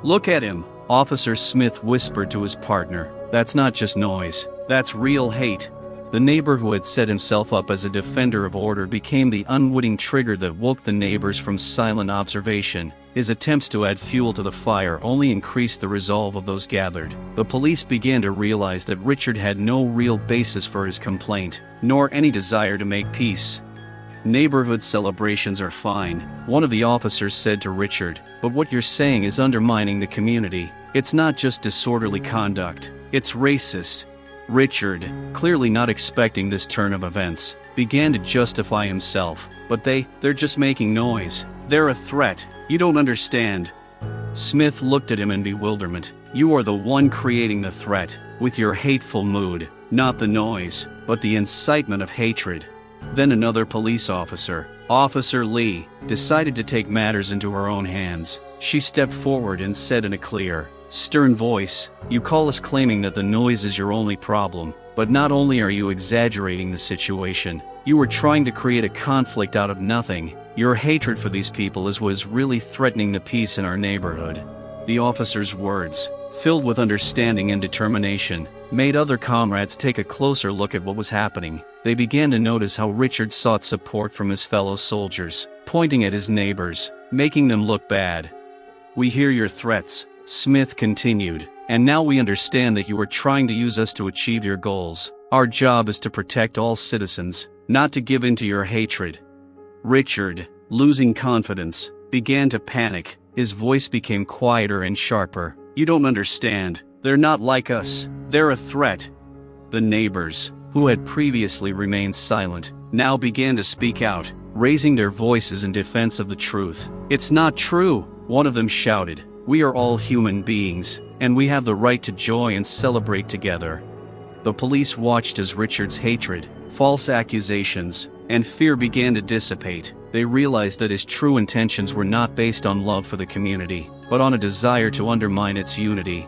"Look at him," Officer Smith whispered to his partner. "That's not just noise, that's real hate." The neighbor who had set himself up as a defender of order became the unwitting trigger that woke the neighbors from silent observation. His attempts to add fuel to the fire only increased the resolve of those gathered. The police began to realize that Richard had no real basis for his complaint, nor any desire to make peace. "Neighborhood celebrations are fine," one of the officers said to Richard, "but what you're saying is undermining the community. It's not just disorderly conduct, it's racist." Richard, clearly not expecting this turn of events, began to justify himself. "But they're just making noise. They're a threat. You don't understand." Smith looked at him in bewilderment. "You are the one creating the threat, with your hateful mood, not the noise, but the incitement of hatred." Then another police officer, Officer Lee, decided to take matters into her own hands. She stepped forward and said in a clear, stern voice, "You call us claiming that the noise is your only problem, but not only are you exaggerating the situation, you are trying to create a conflict out of nothing. Your hatred for these people is what is really threatening the peace in our neighborhood." The officer's words, filled with understanding and determination, made other comrades take a closer look at what was happening. They began to notice how Richard sought support from his fellow soldiers, pointing at his neighbors, making them look bad. "We hear your threats," Smith continued, "and now we understand that you are trying to use us to achieve your goals. Our job is to protect all citizens, not to give in to your hatred." Richard, losing confidence, began to panic. His voice became quieter and sharper. "You don't understand. They're not like us. They're a threat." The neighbors, who had previously remained silent, now began to speak out, raising their voices in defense of the truth. "It's not true," one of them shouted. "We are all human beings, and we have the right to joy and celebrate together." The police watched as Richard's hatred, false accusations, and fear began to dissipate. They realized that his true intentions were not based on love for the community, but on a desire to undermine its unity.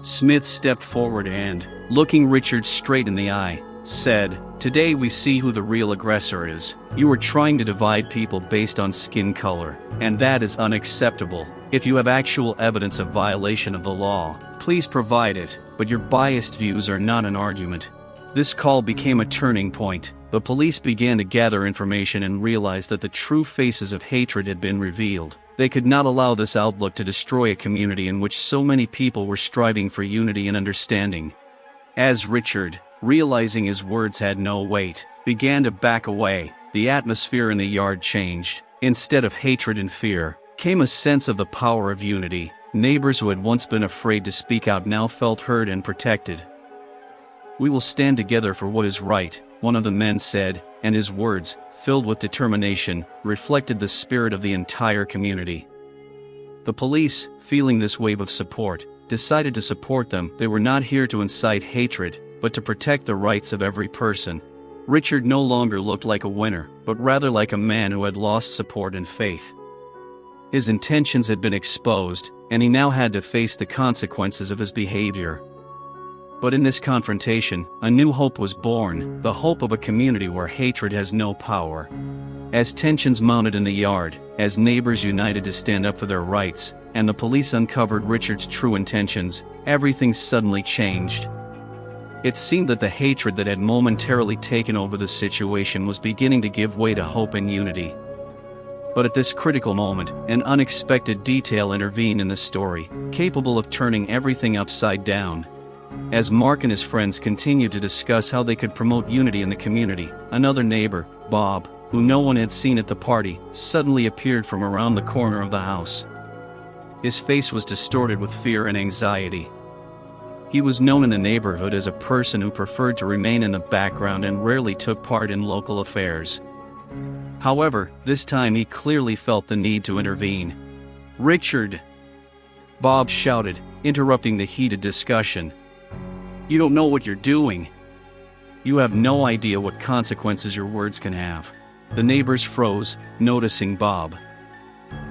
Smith stepped forward and, looking Richard straight in the eye, said, "Today we see who the real aggressor is. You are trying to divide people based on skin color, and that is unacceptable. If you have actual evidence of violation of the law, please provide it, but your biased views are not an argument." This call became a turning point. The police began to gather information and realized that the true faces of hatred had been revealed. They could not allow this outlook to destroy a community in which so many people were striving for unity and understanding. As Richard, realizing his words had no weight, began to back away, the atmosphere in the yard changed. Instead of hatred and fear, came a sense of the power of unity. Neighbors who had once been afraid to speak out now felt heard and protected. "We will stand together for what is right," one of the men said, and his words, filled with determination, reflected the spirit of the entire community. The police, feeling this wave of support, decided to support them. They were not here to incite hatred, but to protect the rights of every person. Richard no longer looked like a winner, but rather like a man who had lost support and faith. His intentions had been exposed, and he now had to face the consequences of his behavior. But in this confrontation, a new hope was born, the hope of a community where hatred has no power. As tensions mounted in the yard, as neighbors united to stand up for their rights, and the police uncovered Richard's true intentions, everything suddenly changed. It seemed that the hatred that had momentarily taken over the situation was beginning to give way to hope and unity. But at this critical moment, an unexpected detail intervened in the story, capable of turning everything upside down. As Mark and his friends continued to discuss how they could promote unity in the community, another neighbor, Bob, who no one had seen at the party, suddenly appeared from around the corner of the house. His face was distorted with fear and anxiety. He was known in the neighborhood as a person who preferred to remain in the background and rarely took part in local affairs. However, this time he clearly felt the need to intervene. "Richard!" Bob shouted, interrupting the heated discussion. "You don't know what you're doing. You have no idea what consequences your words can have." The neighbors froze, noticing Bob.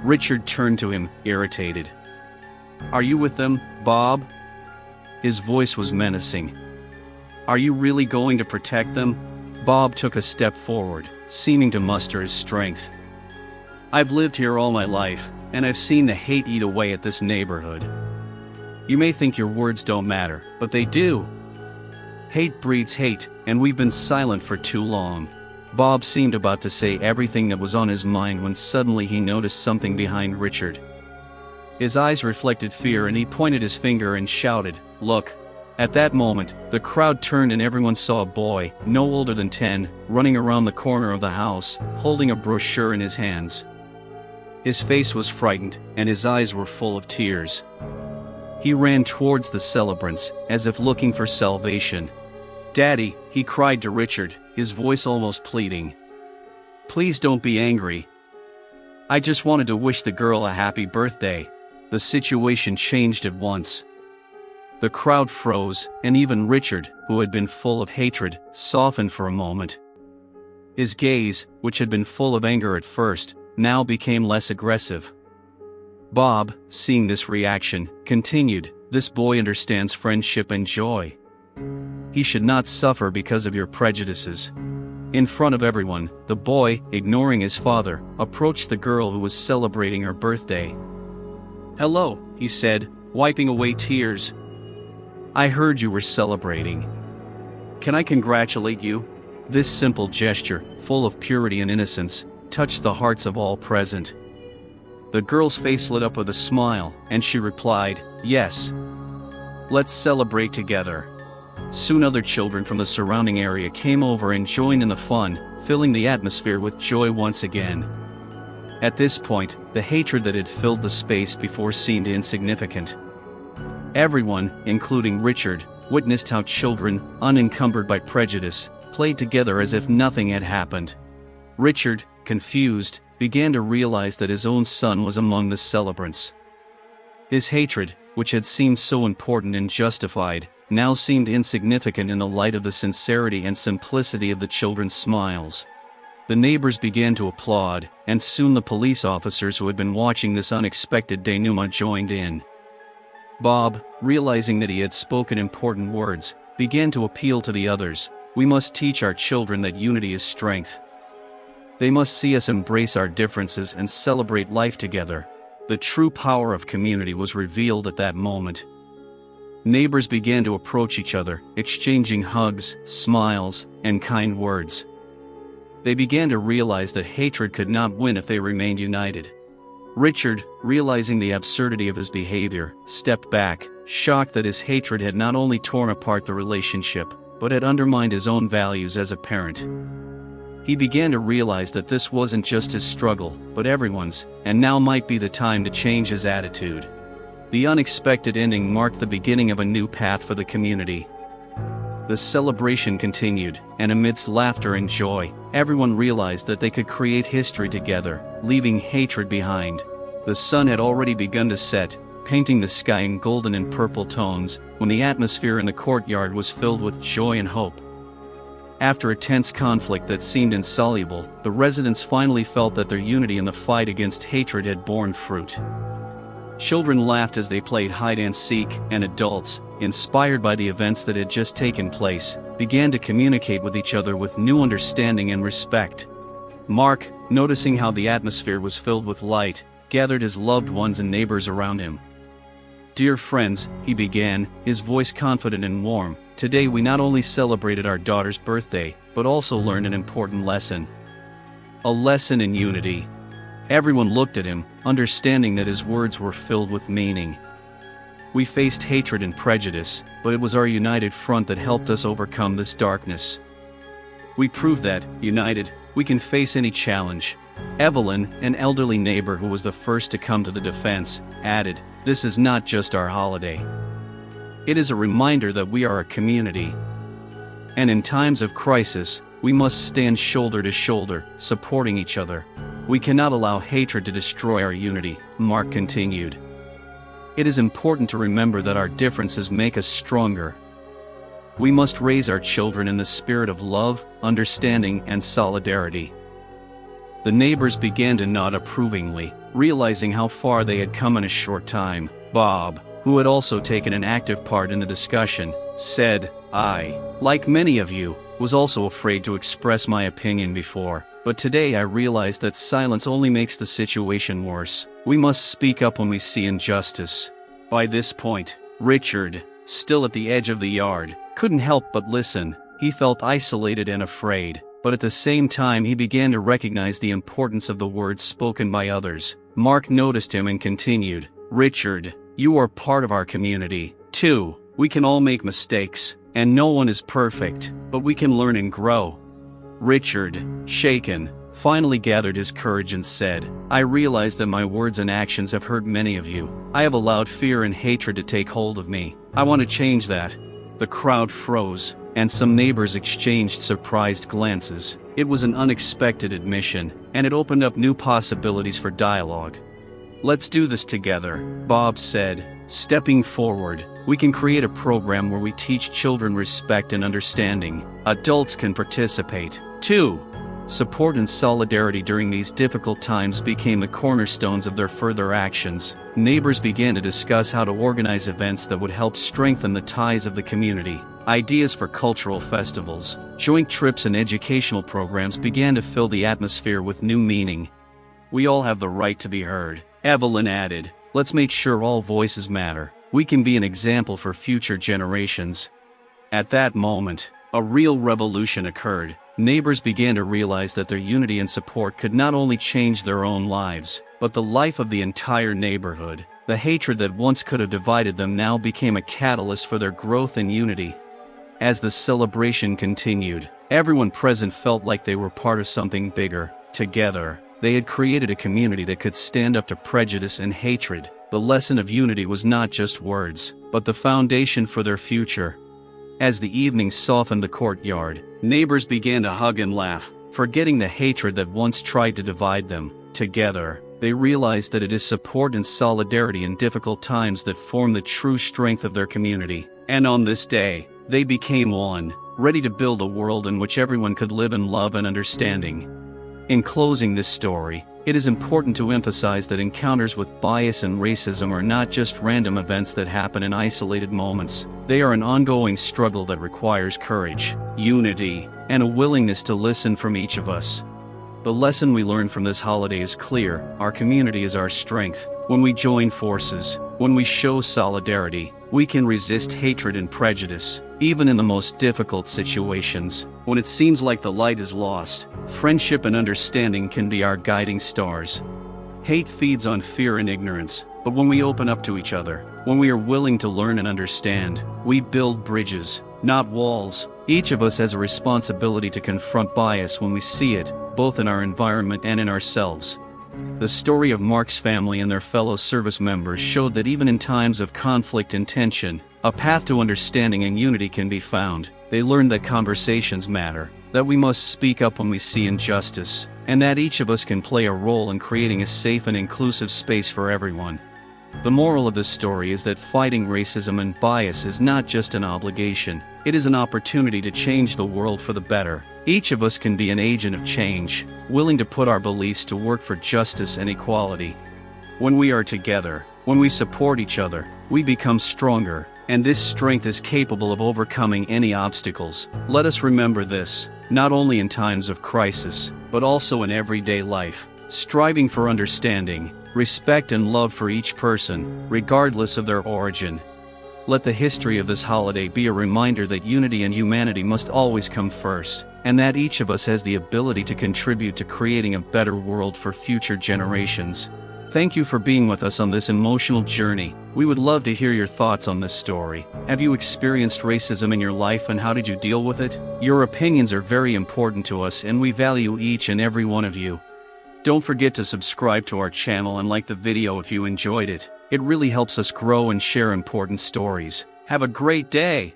Richard turned to him, irritated. "Are you with them, Bob?" His voice was menacing. "Are you really going to protect them?" Bob took a step forward, seeming to muster his strength. "I've lived here all my life, and I've seen the hate eat away at this neighborhood. You may think your words don't matter, but they do. Hate breeds hate, and we've been silent for too long." Bob seemed about to say everything that was on his mind when suddenly he noticed something behind Richard. His eyes reflected fear and he pointed his finger and shouted, "Look!" At that moment, the crowd turned and everyone saw a boy, no older than 10, running around the corner of the house, holding a brochure in his hands. His face was frightened, and his eyes were full of tears. He ran towards the celebrants, as if looking for salvation. "Daddy," he cried to Richard, his voice almost pleading. "Please don't be angry. I just wanted to wish the girl a happy birthday." The situation changed at once. The crowd froze, and even Richard, who had been full of hatred, softened for a moment. His gaze, which had been full of anger at first, now became less aggressive. Bob, seeing this reaction, continued, "This boy understands friendship and joy. He should not suffer because of your prejudices." In front of everyone, the boy, ignoring his father, approached the girl who was celebrating her birthday. "Hello," he said, wiping away tears. "I heard you were celebrating. Can I congratulate you?" This simple gesture, full of purity and innocence, touched the hearts of all present. The girl's face lit up with a smile, and she replied, "Yes. Let's celebrate together." Soon other children from the surrounding area came over and joined in the fun, filling the atmosphere with joy once again. At this point, the hatred that had filled the space before seemed insignificant. Everyone, including Richard, witnessed how children, unencumbered by prejudice, played together as if nothing had happened. Richard, confused, began to realize that his own son was among the celebrants. His hatred, which had seemed so important and justified, now seemed insignificant in the light of the sincerity and simplicity of the children's smiles. The neighbors began to applaud, and soon the police officers who had been watching this unexpected denouement joined in. Bob, realizing that he had spoken important words, began to appeal to the others. "We must teach our children that unity is strength. They must see us embrace our differences and celebrate life together." The true power of community was revealed at that moment. Neighbors began to approach each other, exchanging hugs, smiles, and kind words. They began to realize that hatred could not win if they remained united. Richard, realizing the absurdity of his behavior, stepped back, shocked that his hatred had not only torn apart the relationship, but had undermined his own values as a parent. He began to realize that this wasn't just his struggle, but everyone's, and now might be the time to change his attitude. The unexpected ending marked the beginning of a new path for the community. The celebration continued, and amidst laughter and joy, everyone realized that they could create history together, leaving hatred behind. The sun had already begun to set, painting the sky in golden and purple tones, when the atmosphere in the courtyard was filled with joy and hope. After a tense conflict that seemed insoluble, the residents finally felt that their unity in the fight against hatred had borne fruit. Children laughed as they played hide-and-seek, and adults, inspired by the events that had just taken place, began to communicate with each other with new understanding and respect. Mark, noticing how the atmosphere was filled with light, gathered his loved ones and neighbors around him. "Dear friends," he began, his voice confident and warm, "today we not only celebrated our daughter's birthday, but also learned an important lesson. A lesson in unity." Everyone looked at him, understanding that his words were filled with meaning. "We faced hatred and prejudice, but it was our united front that helped us overcome this darkness. We proved that, united, we can face any challenge." Evelyn, an elderly neighbor who was the first to come to the defense, added, "This is not just our holiday. It is a reminder that we are a community. And in times of crisis, we must stand shoulder to shoulder, supporting each other. We cannot allow hatred to destroy our unity," Mark continued. "It is important to remember that our differences make us stronger. We must raise our children in the spirit of love, understanding, and solidarity." The neighbors began to nod approvingly, realizing how far they had come in a short time. Bob, who had also taken an active part in the discussion, said, "I, like many of you, was also afraid to express my opinion before. But today I realized that silence only makes the situation worse. We must speak up when we see injustice." By this point, Richard, still at the edge of the yard, couldn't help but listen. He felt isolated and afraid, but at the same time he began to recognize the importance of the words spoken by others. Mark noticed him and continued, "Richard, you are part of our community, too. We can all make mistakes, and no one is perfect, but we can learn and grow." Richard, shaken, finally gathered his courage and said, "I realize that my words and actions have hurt many of you. I have allowed fear and hatred to take hold of me. I want to change that." The crowd froze, and some neighbors exchanged surprised glances. It was an unexpected admission, and it opened up new possibilities for dialogue. "Let's do this together," Bob said, stepping forward. "We can create a program where we teach children respect and understanding. Adults can participate, too." Support and solidarity during these difficult times became the cornerstones of their further actions. Neighbors began to discuss how to organize events that would help strengthen the ties of the community. Ideas for cultural festivals, joint trips, and educational programs began to fill the atmosphere with new meaning. "We all have the right to be heard," Evelyn added. "Let's make sure all voices matter. We can be an example for future generations." At that moment, a real revolution occurred. Neighbors began to realize that their unity and support could not only change their own lives, but the life of the entire neighborhood. The hatred that once could have divided them now became a catalyst for their growth and unity. As the celebration continued, everyone present felt like they were part of something bigger. Together, they had created a community that could stand up to prejudice and hatred. The lesson of unity was not just words, but the foundation for their future. As the evening softened the courtyard, neighbors began to hug and laugh, forgetting the hatred that once tried to divide them. Together, they realized that it is support and solidarity in difficult times that form the true strength of their community. And on this day, they became one, ready to build a world in which everyone could live in love and understanding. In closing this story, it is important to emphasize that encounters with bias and racism are not just random events that happen in isolated moments. They are an ongoing struggle that requires courage, unity, and a willingness to listen from each of us. The lesson we learn from this holiday is clear: our community is our strength. When we join forces, when we show solidarity, we can resist hatred and prejudice, even in the most difficult situations. When it seems like the light is lost, friendship and understanding can be our guiding stars. Hate feeds on fear and ignorance, but when we open up to each other, when we are willing to learn and understand, we build bridges, not walls. Each of us has a responsibility to confront bias when we see it, both in our environment and in ourselves. The story of Mark's family and their fellow service members showed that even in times of conflict and tension, a path to understanding and unity can be found. They learned that conversations matter, that we must speak up when we see injustice, and that each of us can play a role in creating a safe and inclusive space for everyone. The moral of this story is that fighting racism and bias is not just an obligation, it is an opportunity to change the world for the better. Each of us can be an agent of change, willing to put our beliefs to work for justice and equality. When we are together, When we support each other, we become stronger, and this strength is capable of overcoming any obstacles. Let us remember this, not only in times of crisis, but also in everyday life, striving for understanding, respect and love for each person, regardless of their origin. Let the history of this holiday be a reminder that unity and humanity must always come first, and that each of us has the ability to contribute to creating a better world for future generations. Thank you for being with us on this emotional journey. We would love to hear your thoughts on this story. Have you experienced racism in your life, and how did you deal with it? Your opinions are very important to us, and we value each and every one of you. Don't forget to subscribe to our channel and like the video if you enjoyed it. It really helps us grow and share important stories. Have a great day!